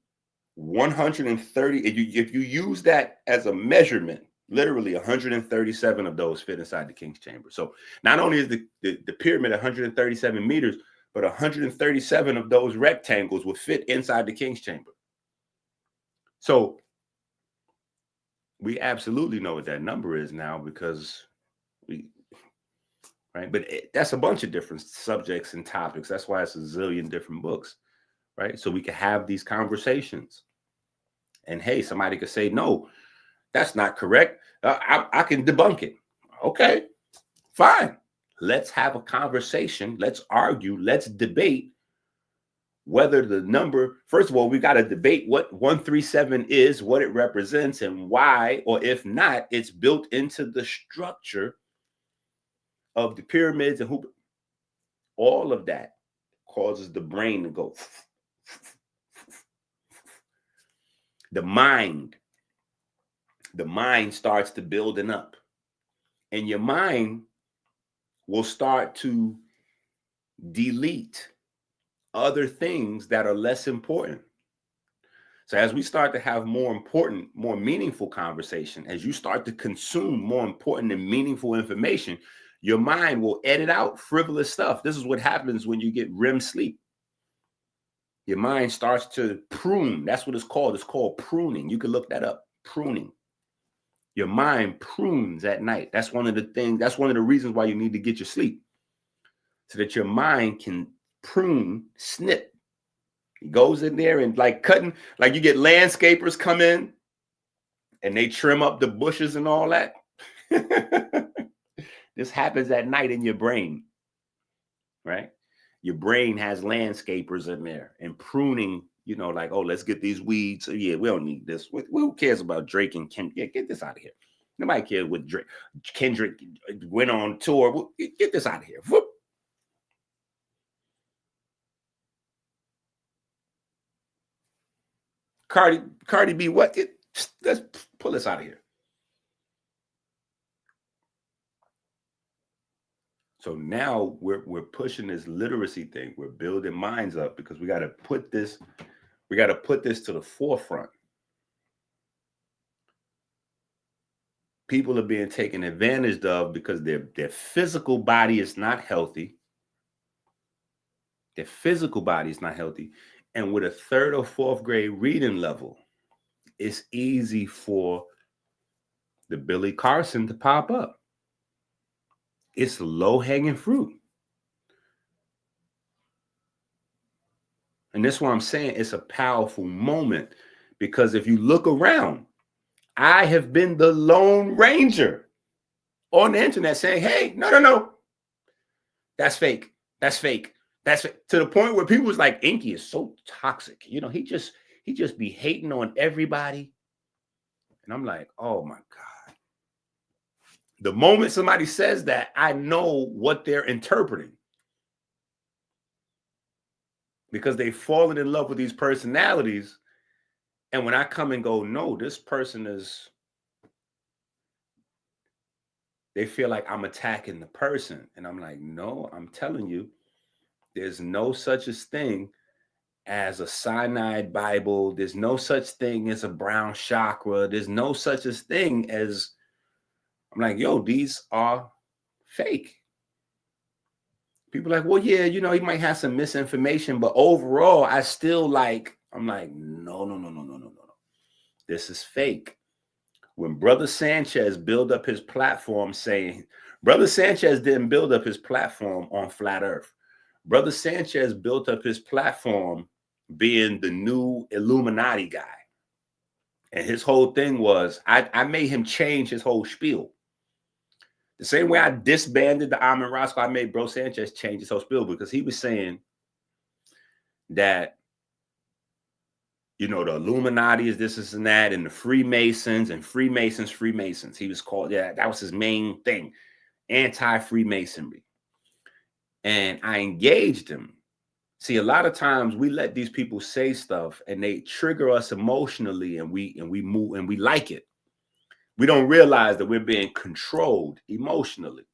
130, if you use that as a measurement, literally 137 of those fit inside the king's chamber. So not only is the pyramid 137 meters, but 137 of those rectangles will fit inside the king's chamber. So we absolutely know what that number is now, because right? But that's a bunch of different subjects and topics. That's why it's a zillion different books, right? So we can have these conversations. And hey, somebody could say, no, that's not correct. I can debunk it. Okay, fine. Let's have a conversation. Let's argue. Let's debate whether the number, first of all, we got to debate what 137 is, what it represents, and why, or if not, it's built into the structure of the pyramids and who. All of that causes the brain to go. The mind starts to building up, and your mind will start to delete other things that are less important. So as we start to have more important, more meaningful conversation, as you start to consume more important and meaningful information, your mind will edit out frivolous stuff. This is what happens when you get REM sleep. Your mind starts to prune. That's what it's called. It's called pruning. You can look that up. Pruning. Your mind prunes at night. That's one of the things, that's one of the reasons why you need to get your sleep. So that your mind can prune, snip. It goes in there and like cutting, like you get landscapers come in and they trim up the bushes and all that. This happens at night in your brain, right? Your brain has landscapers in there and pruning, you know, like, oh, let's get these weeds. So yeah, we don't need this. Who cares about Drake and Kendrick? Yeah, get this out of here. Nobody cares what Drake, Kendrick went on tour. Get this out of here. Whoop. Cardi B, what? Let's pull this out of here. So now we're pushing this literacy thing. We're building minds up because we got to put this to the forefront. People are being taken advantage of because their physical body is not healthy. Their physical body is not healthy. And with a 3rd or 4th grade reading level, it's easy for the Billy Carson to pop up. It's low-hanging fruit. And that's why I'm saying it's a powerful moment, because if you look around, I have been the Lone Ranger on the internet saying, hey, no. That's fake. That's fake. That's fake. To the point where people was like, EnQi is so toxic. You know, he just be hating on everybody. And I'm like, oh my God. The moment somebody says that, I know what they're interpreting. Because they've fallen in love with these personalities. And when I come and go, no, this person is, they feel like I'm attacking the person. And I'm like, no, I'm telling you, there's no such a thing as a cyanide Bible. There's no such thing as a brown chakra. There's no such a thing as, I'm like, yo, these are fake. People are like, well, yeah, you know, he might have some misinformation, but overall, I still like, I'm like, no. This is fake. When Brother Sanchez built up his platform saying, Brother Sanchez didn't build up his platform on flat earth. Brother Sanchez built up his platform being the new Illuminati guy. And his whole thing was, I made him change his whole spiel. The same way I disbanded the Amen Roscoe, I made Bro Sanchez change his whole spiel, because he was saying that, you know, the Illuminati is this and that, and the Freemasons and Freemasons. He was called, yeah, that was his main thing, anti-Freemasonry. And I engaged him. See, a lot of times we let these people say stuff and they trigger us emotionally, and we move and we like it. We don't realize that we're being controlled emotionally.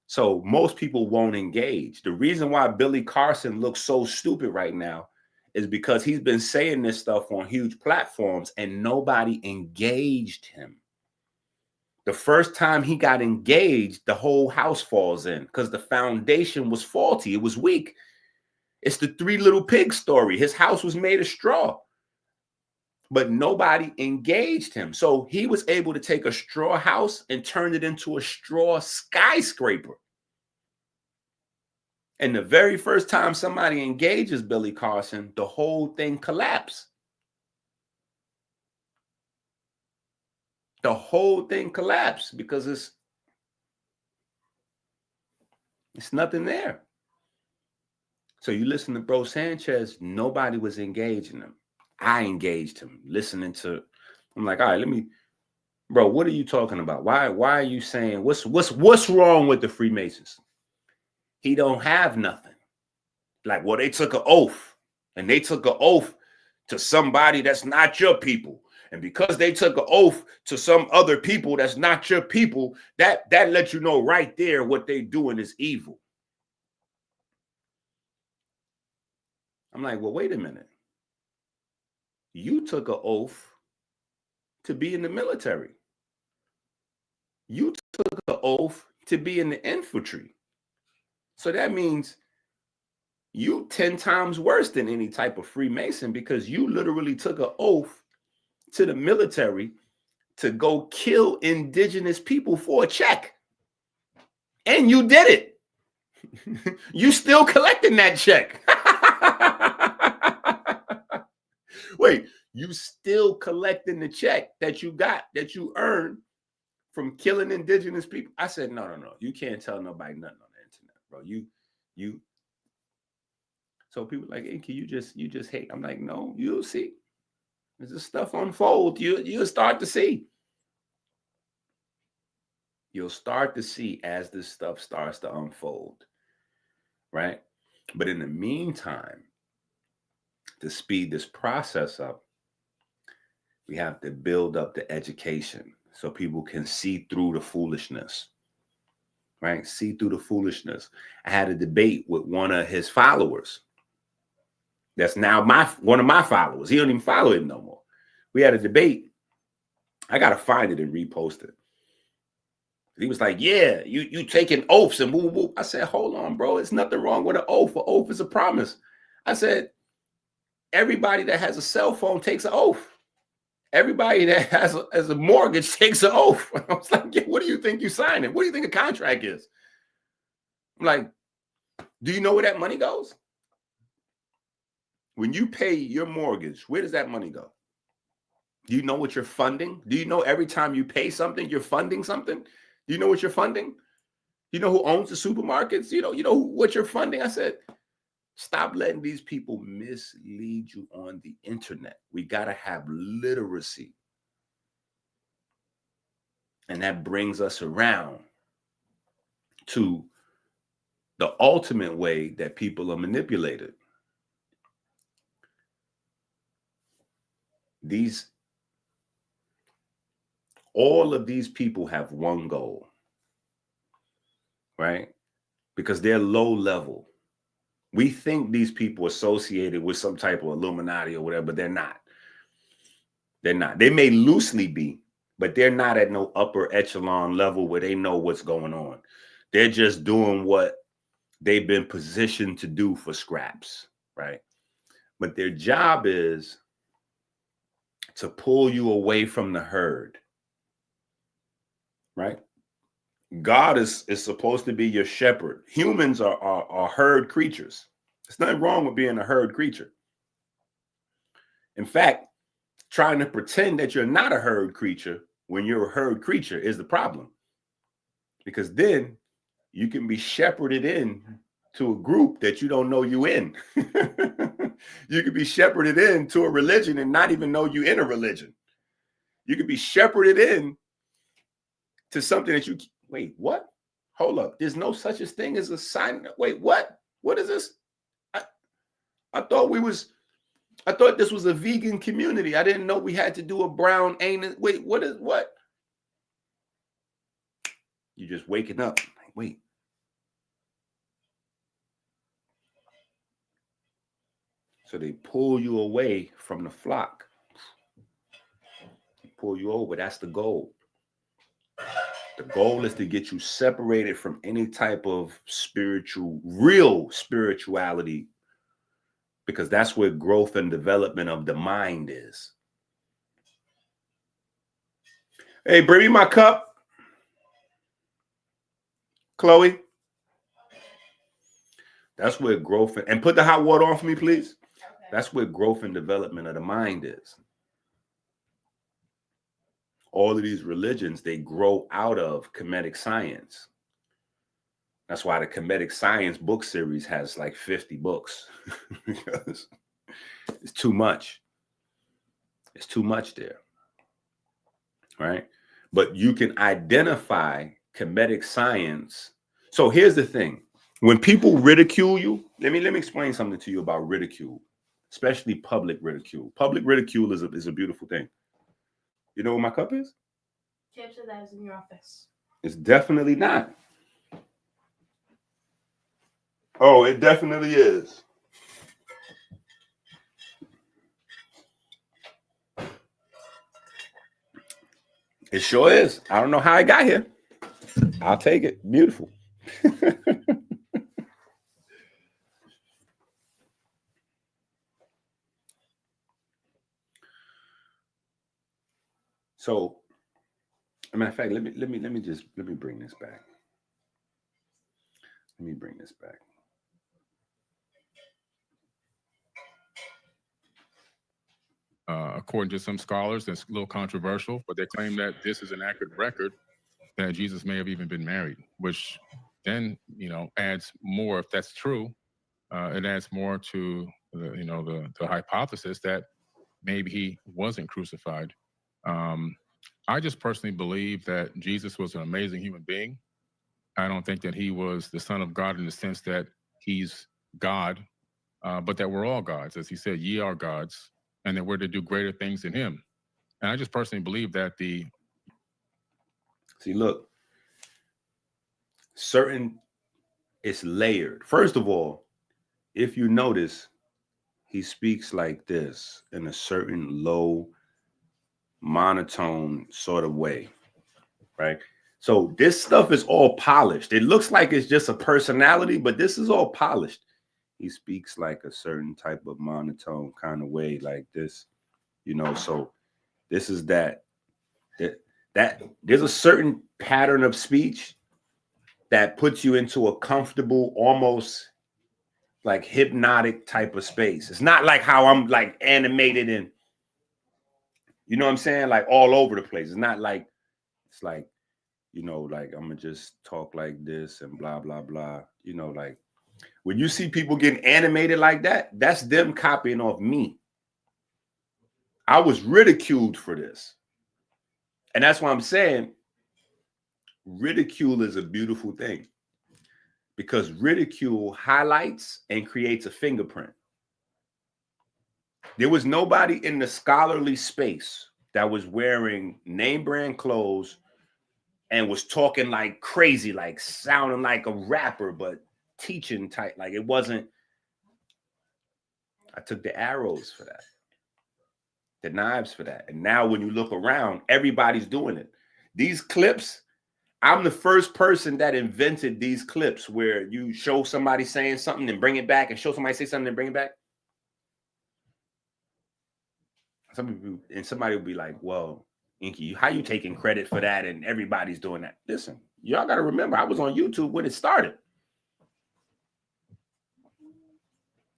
So most people won't engage. The reason why Billy Carson looks so stupid right now is because he's been saying this stuff on huge platforms and nobody engaged him. The first time he got engaged, the whole house falls in because the foundation was faulty. It was weak. It's the 3 Little Pigs story. His house was made of straw, but nobody engaged him. So he was able to take a straw house and turn it into a straw skyscraper. And the very first time somebody engages Billy Carson, the whole thing collapsed. The whole thing collapsed because it's nothing there. So you listen to Bro Sanchez, nobody was engaging him. I engaged him, listening to, I'm like, all right, bro, what are you talking about? Why are you saying, what's wrong with the Freemasons? He don't have nothing. Like, well, they took an oath, and they took an oath to somebody that's not your people. And because they took an oath to some other people that's not your people, that lets you know right there what they doing is evil. I'm like, well, wait a minute. You took an oath to be in the military. You took an oath to be in the infantry. So that means you 10 times worse than any type of Freemason, because you literally took an oath to the military to go kill indigenous people for a check. And you did it. You still collecting that check. Wait, you still collecting the check that you got, that you earned from killing indigenous people? I said, no. You can't tell nobody nothing on the internet, bro. You. So people like, hey, you just hate. I'm like, no, you'll see. As this stuff unfold, you'll start to see. You'll start to see as this stuff starts to unfold, right? But in the meantime, to speed this process up, we have to build up the education so people can see through the foolishness, right? See through the foolishness. I had a debate with one of his followers. That's now one of my followers. He don't even follow him no more. We had a debate. I got to find it and repost it. He was like, yeah, you taking oaths and woo woo. I said, hold on, bro. It's nothing wrong with an oath. An oath is a promise. I said, everybody that has a cell phone takes an oath. Everybody that has a mortgage takes an oath. I was like, yeah, what do you think you signing? What do you think a contract is? I'm like, do you know where that money goes? When you pay your mortgage, where does that money go? Do you know what you're funding? Do you know every time you pay something, you're funding something? Do you know what you're funding? Do you know who owns the supermarkets? You know what you're funding? I said, stop letting these people mislead you on the internet. We got to have literacy. And that brings us around to the ultimate way that people are manipulated. All of these people have one goal, right? Because they're low level. We think these people associated with some type of Illuminati or whatever, but they're not. They're not. They may loosely be, but they're not at no upper echelon level where they know what's going on. They're just doing what they've been positioned to do for scraps, right? But their job is to pull you away from the herd, right? God is supposed to be your shepherd. Humans are herd creatures. There's nothing wrong with being a herd creature. In fact, trying to pretend that you're not a herd creature when you're a herd creature is the problem. Because then you can be shepherded in to a group that you don't know you in. You could be shepherded into a religion and not even know you in a religion. You could be shepherded in to something that you, wait, what? Hold up. There's no such a thing as a sign. Wait, what? What is this? I thought this was a vegan community. I didn't know we had to do a brown anus. Wait, what? You're just waking up. Like, wait. So they pull you away from the flock. Pull you over. That's the goal. The goal is to get you separated from any type of real spirituality, because that's where growth and development of the mind is. Hey, bring me my cup, Chloe. That's where growth, and put the hot water on for me, please. Okay. That's where growth and development of the mind is. All of these religions, they grow out of Kemetic science. That's why the Kemetic science book series has like 50 books. Because it's too much. It's too much there. Right? But you can identify Kemetic science. So here's the thing. When people ridicule you, let me explain something to you about ridicule, especially public ridicule. Public ridicule is a beautiful thing. You know what my cup is? Chip said that is in your office. It's definitely not. Oh, it definitely is. It sure is. I don't know how I got here. I'll take it. Beautiful. So a matter of fact, let me bring this back. Let me bring this back. According to some scholars, that's a little controversial, but they claim that this is an accurate record that Jesus may have even been married, which then, adds more, if that's true, it adds more to the hypothesis that maybe he wasn't crucified. I just personally believe that Jesus was an amazing human being. I don't think that he was the Son of God in the sense that he's God, but that we're all gods. As he said, ye are gods, and that we're to do greater things than him. And I just personally believe that See, look, it's layered. First of all, if you notice, he speaks like this in a certain low, monotone sort of way, right? So this stuff is all polished. It looks like it's just a personality, but this is all polished. He speaks like a certain type of monotone kind of way, like this, so this is that there's a certain pattern of speech that puts you into a comfortable, almost like hypnotic type of space. It's not like how I'm like animated and, you know what I'm saying? Like all over the place. It's not like, it's like, like I'm gonna just talk like this and blah, blah, blah. Like when you see people getting animated like that, that's them copying off me. I was ridiculed for this. And that's why I'm saying ridicule is a beautiful thing, because ridicule highlights and creates a fingerprint. There was nobody in the scholarly space that was wearing name brand clothes and was talking like crazy, like sounding like a rapper, but teaching type. Like it wasn't. I took the arrows for that, the knives for that. And now when you look around, everybody's doing it. These clips, I'm the first person that invented these clips where you show somebody saying something and bring it back, and show somebody say something and bring it back. Somebody will be like, well, EnQi, how you taking credit for that? And everybody's doing that. Listen, y'all got to remember, I was on YouTube when it started.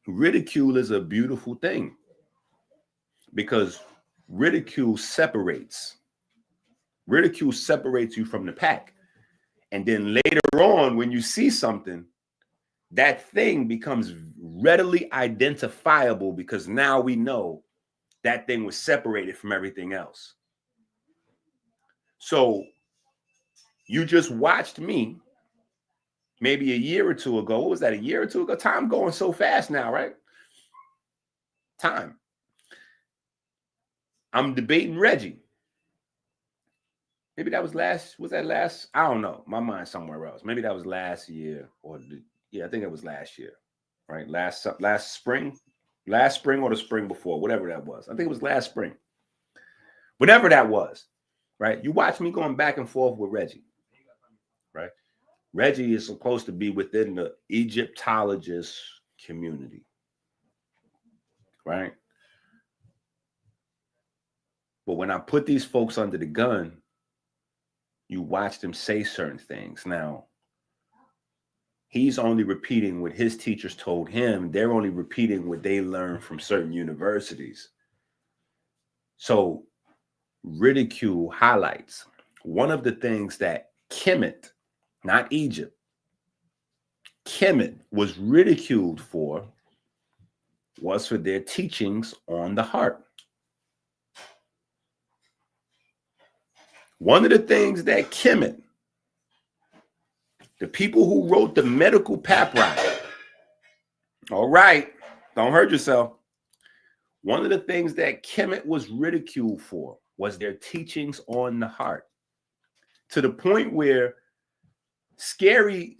Ridicule is a beautiful thing because ridicule separates. Ridicule separates you from the pack. And then later on, when you see something, that thing becomes readily identifiable because now we know that thing was separated from everything else. So you just watched me maybe a year or two ago. What was that, a year or two ago? Time going so fast now, right? Time. I'm debating Reggie. Maybe that was last? I don't know. My mind's somewhere else. Maybe that was last year I think it was last year, right? Last spring or the spring before, whatever that was. I think it was last spring. Whatever that was, right? You watch me going back and forth with Reggie, right? Reggie is supposed to be within the Egyptologist community, right? But when I put these folks under the gun, you watch them say certain things. Now, he's only repeating what his teachers told him. They're only repeating what they learned from certain universities. So ridicule highlights. One of the things that Kemet, not Egypt, Kemet was ridiculed for was for their teachings on the heart. One of the things that Kemet, the people who wrote the medical papyri, all right, don't hurt yourself. One of the things that Kemet was ridiculed for was their teachings on the heart, to the point where scary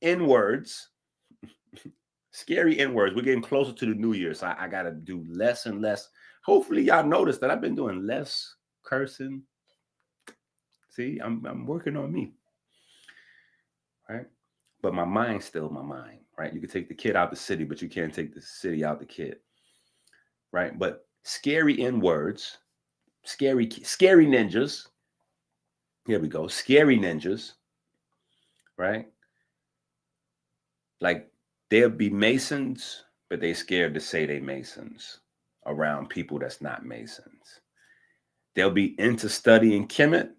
N-words, we're getting closer to the new year, so I got to do less and less. Hopefully y'all notice that I've been doing less cursing. See, I'm working on me, right? But my mind's still my mind, right? You can take the kid out the city, but you can't take the city out the kid, right? But scary N-words, scary ninjas, Here we go. Scary ninjas, right? Like they'll be Masons, but they scared to say they Masons around people that's not Masons. They'll be into studying Kemet,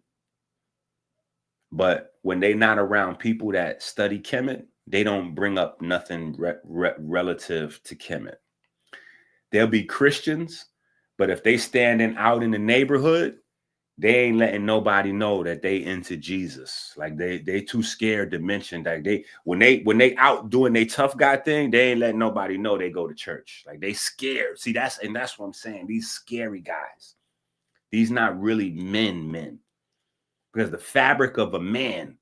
but when they not around people that study Kemet, they don't bring up nothing relative to Kemet. They'll be Christians, but if they standing out in the neighborhood, they ain't letting nobody know that they into Jesus. Like they too scared to mention that when they out doing they tough guy thing, they ain't letting nobody know they go to church. Like they scared. See, that's what I'm saying. These scary guys. These not really men. Because the fabric of the man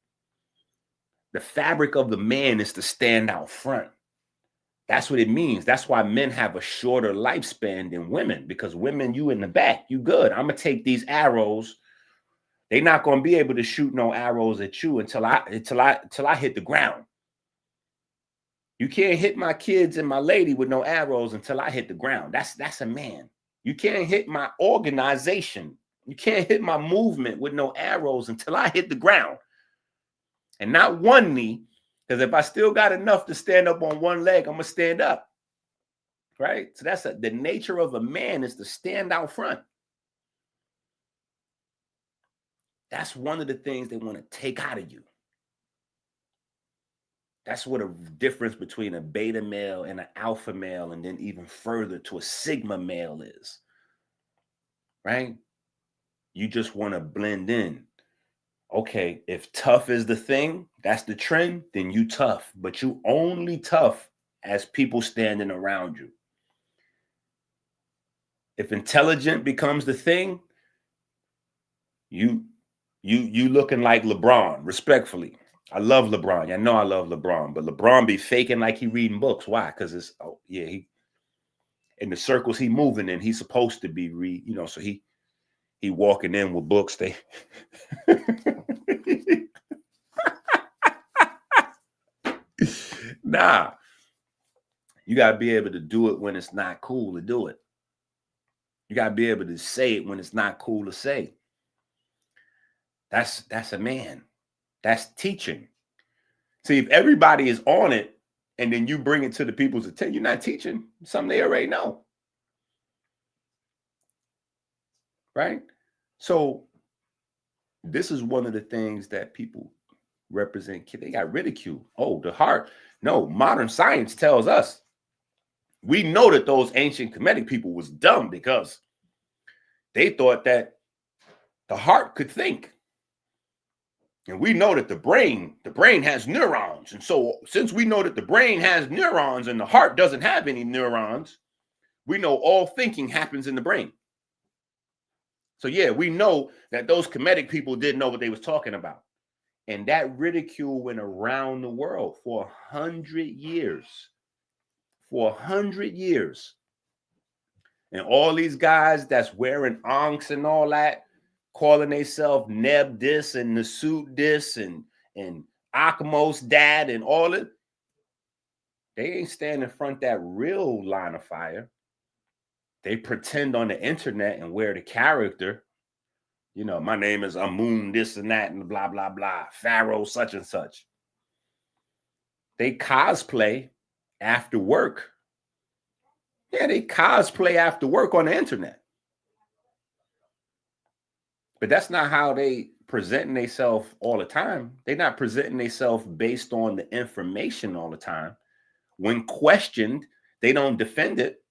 is to stand out front. That's what it means. That's why men have a shorter lifespan than women, because women, you in the back, you good. I'm gonna take these arrows. They're not gonna be able to shoot no arrows at you until I hit the ground. You can't hit my kids and my lady with no arrows until I hit the ground. That's a man. You can't hit my organization. You can't hit my movement with no arrows until I hit the ground. And not one knee. Because if I still got enough to stand up on one leg, I'm going to stand up, right? So that's the nature of a man, is to stand out front. That's one of the things they want to take out of you. That's what a difference between a beta male and an alpha male, and then even further to a sigma male is, right? You just want to blend in. Okay, if tough is the thing, that's the trend, then you tough. But you only tough as people standing around you. If intelligent becomes the thing, you looking like LeBron, respectfully. I love LeBron. I know I love LeBron, but LeBron be faking like he reading books. Why? Because it's, oh yeah, he in the circles he moving in, he's supposed to be so he walking in with books. They nah, you got to be able to do it when it's not cool to do it. You got to be able to say it when it's not cool to say. That's a man. That's teaching. See, if everybody is on it and then you bring it to the people's attention, you're not teaching something they already know. Right? So this is one of the things that people represent. They got ridicule. Oh, the heart. No, modern science tells us. We know that those ancient Kemetic people was dumb because they thought that the heart could think. And we know that the brain has neurons. And so since we know that the brain has neurons and the heart doesn't have any neurons, we know all thinking happens in the brain. So yeah, we know that those Kemetic people didn't know what they was talking about. And that ridicule went around the world for 100 years. For 100 years. And all these guys that's wearing onks and all that, calling themselves Neb this and Nasut this and Akamos dad and all it, they ain't stand in front of that real line of fire. They pretend on the internet and wear the character. You know, my name is Amun this and that and blah, blah, blah. Pharaoh such and such. They cosplay after work. Yeah, they cosplay after work on the internet. But that's not how they presenting themselves all the time. They're not presenting themselves based on the information all the time. When questioned, they don't defend it.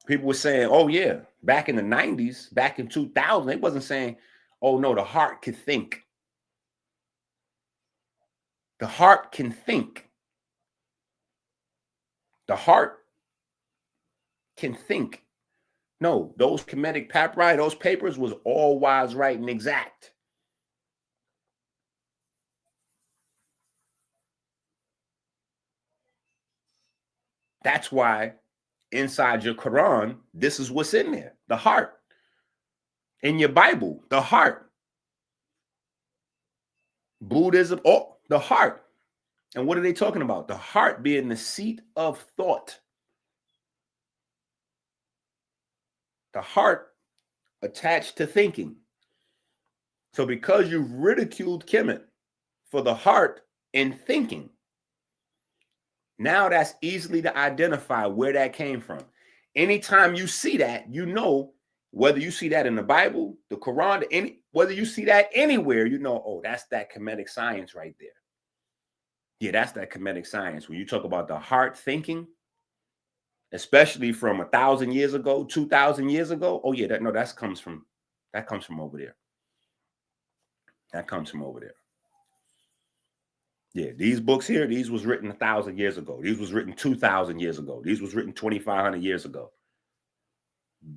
People were saying, oh yeah, back in the 90s, back in 2000, they wasn't saying, oh no, the heart could think. The heart can think. The heart can think. No, those Kemetic papyri, those papers was all wise, right, and exact. That's why inside your Quran, this is what's in there. The heart. In your Bible, the heart. Buddhism, oh, the heart. And what are they talking about? The heart being the seat of thought. The heart attached to thinking. So because you've ridiculed Kemet for the heart and thinking, now that's easily to identify where that came from. Anytime you see that, you know, whether you see that in the Bible, the Quran, whether you see that anywhere, you know, oh, that's that Kemetic science right there. Yeah, that's that Kemetic science. When you talk about the heart thinking, especially from 1,000 years ago, 2,000 years ago, oh yeah, that comes from over there. That comes from over there. Yeah, these books here, these was written 1,000 years ago. These was written 2,000 years ago. These was written 2,500 years ago.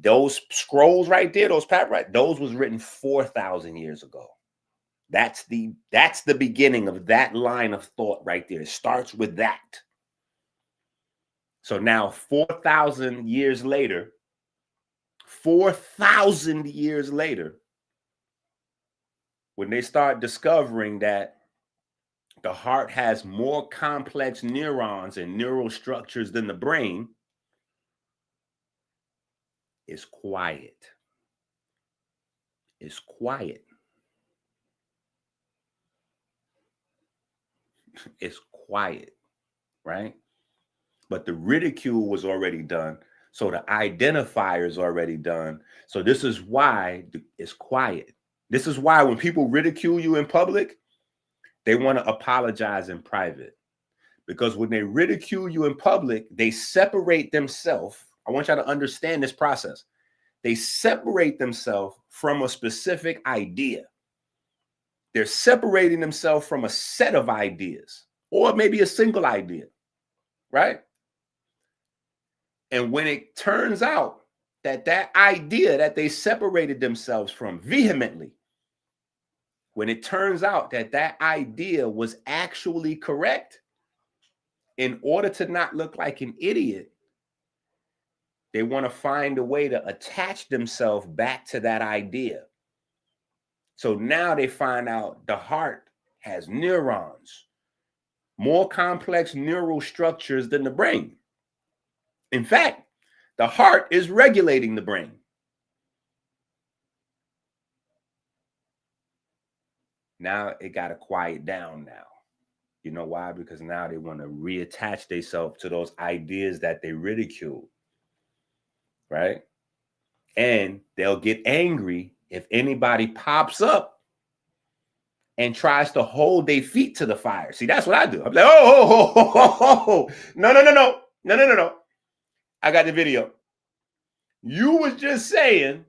Those scrolls right there, those papyri, those was written 4,000 years ago. That's the beginning of that line of thought right there. It starts with that. So now 4,000 years later, 4,000 years later, when they start discovering that the heart has more complex neurons and neural structures than the brain, it's quiet. It's quiet. It's quiet, right? But the ridicule was already done. So the identifier is already done. So this is why it's quiet. This is why when people ridicule you in public, they want to apologize in private. Because when they ridicule you in public, they separate themselves. I want y'all to understand this process. They separate themselves from a specific idea. They're separating themselves from a set of ideas, or maybe a single idea, right? And when it turns out that that idea that they separated themselves from vehemently, when it turns out that that idea was actually correct, in order to not look like an idiot, they want to find a way to attach themselves back to that idea. So now they find out the heart has neurons, more complex neural structures than the brain. In fact, the heart is regulating the brain. Now it got to quiet down now. You know why? Because now they want to reattach themselves to those ideas that they ridiculed, right? And they'll get angry if anybody pops up and tries to hold their feet to the fire. See, that's what I do. I'm like, oh, no. I got the video. You was just saying,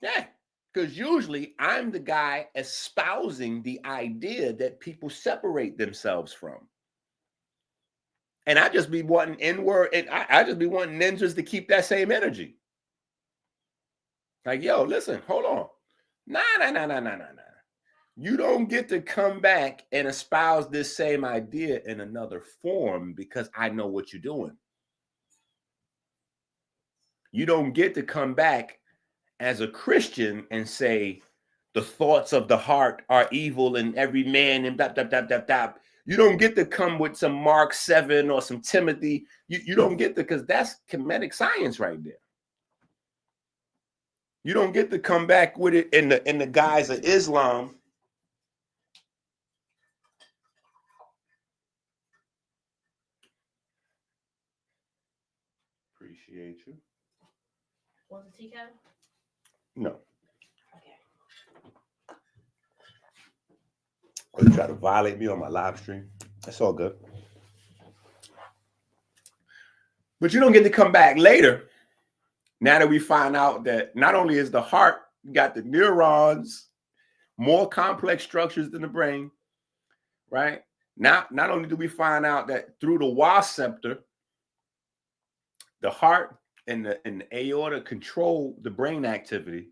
yeah, because usually I'm the guy espousing the idea that people separate themselves from. And I just be wanting inward, and I just be wanting ninjas to keep that same energy. Like, yo, listen, hold on. Nah. You don't get to come back and espouse this same idea in another form because I know what you're doing. You don't get to come back as a Christian and say the thoughts of the heart are evil and every man and blah, blah, blah, blah, blah. You don't get to come with some Mark 7 or some Timothy. You don't get to, because that's Kemetic science right there. You don't get to come back with it in the guise of Islam. Appreciate you. Want the tea kettle? No. Okay. Or you try to violate me on my live stream. That's all good. But you don't get to come back later. Now that we find out that not only is the heart got the neurons, more complex structures than the brain, right? Not only do we find out that through the wasceptor, the heart and the aorta control the brain activity.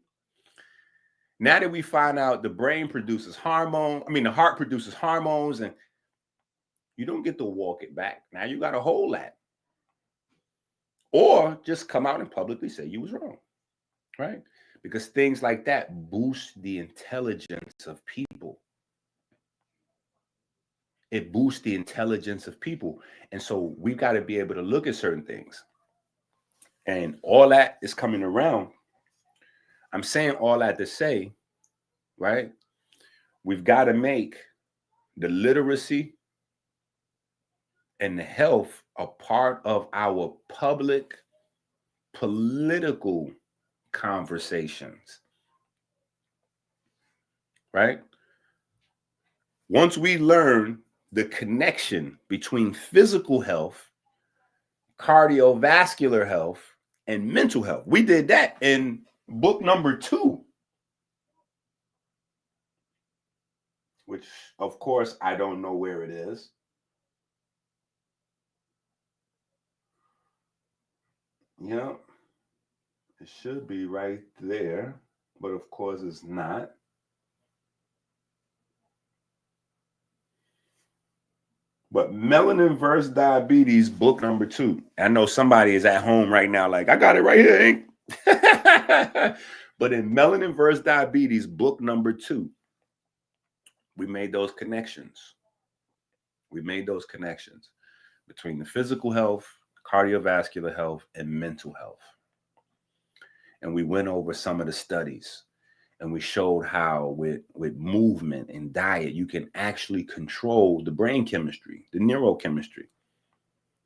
Now that we find out the brain produces the heart produces hormones, and you don't get to walk it back. Now you got to hold that. Or just come out and publicly say you was wrong, right? Because things like that boost the intelligence of people. It boosts the intelligence of people. And so we've got to be able to look at certain things. And all that is coming around. I'm saying all that to say, right? We've got to make the literacy and the health a part of our public political conversations, right? Once we learn the connection between physical health, cardiovascular health, and mental health, we did that in book number 2, which of course I don't know where it is. Yeah, it should be right there, but of course it's not. But Melanin versus Diabetes, book number 2. I know somebody is at home right now like, I got it right here, Inc. But in Melanin versus Diabetes, book number 2, we made those connections. We made those connections between the physical health, cardiovascular health, and mental health. And we went over some of the studies, and we showed how with movement and diet, you can actually control the brain chemistry, the neurochemistry,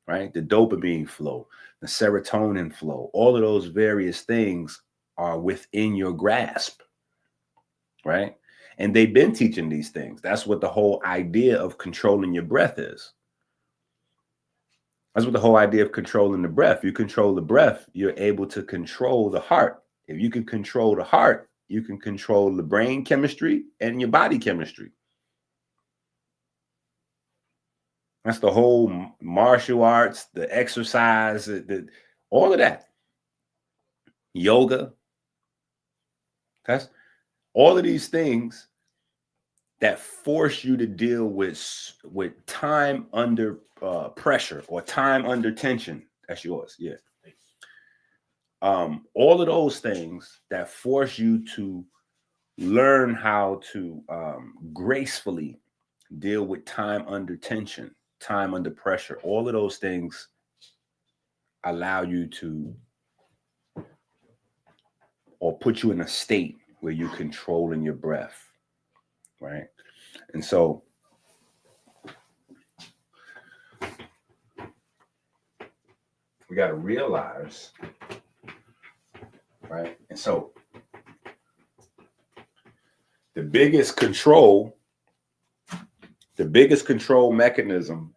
right? The dopamine flow, the serotonin flow, all of those various things are within your grasp, right? And they've been teaching these things. That's what the whole idea of controlling your breath is. That's what the whole idea of controlling the breath. You control the breath, you're able to control the heart. If you can control the heart, you can control the brain chemistry and your body chemistry. That's the whole martial arts, the exercise, all of that. Yoga. That's all of these things that force you to deal with time under pressure or time under tension. That's yours. Yeah. All of those things that force you to learn how to gracefully deal with time under tension, time under pressure. All of those things allow you to, or put you in a state where you're controlling your breath, right? And so we got to realize, right? And so the biggest control mechanism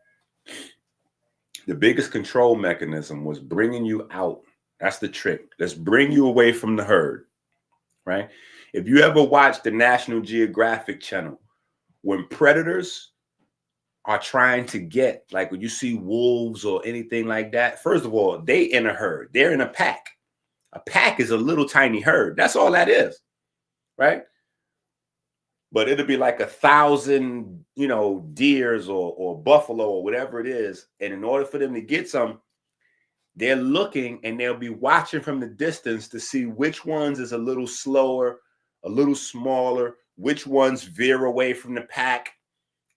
was bringing you out. That's the trick. Let's bring you away from the herd, right? If you ever watch the National Geographic Channel, when predators are trying to get, like when you see wolves or anything like that, first of all, they in a herd. They're in a pack. A pack is a little tiny herd. That's all that is, right? But it'll be like 1,000, deers or buffalo or whatever it is. And in order for them to get some, they're looking and they'll be watching from the distance to see which ones is a little slower, a little smaller, which ones veer away from the pack,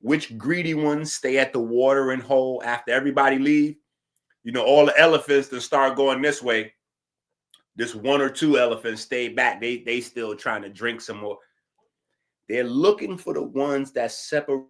which greedy ones stay at the watering hole after everybody leave. All the elephants that start going this way. This 1 or 2 elephants stay back. They still trying to drink some more. They're looking for the ones that separate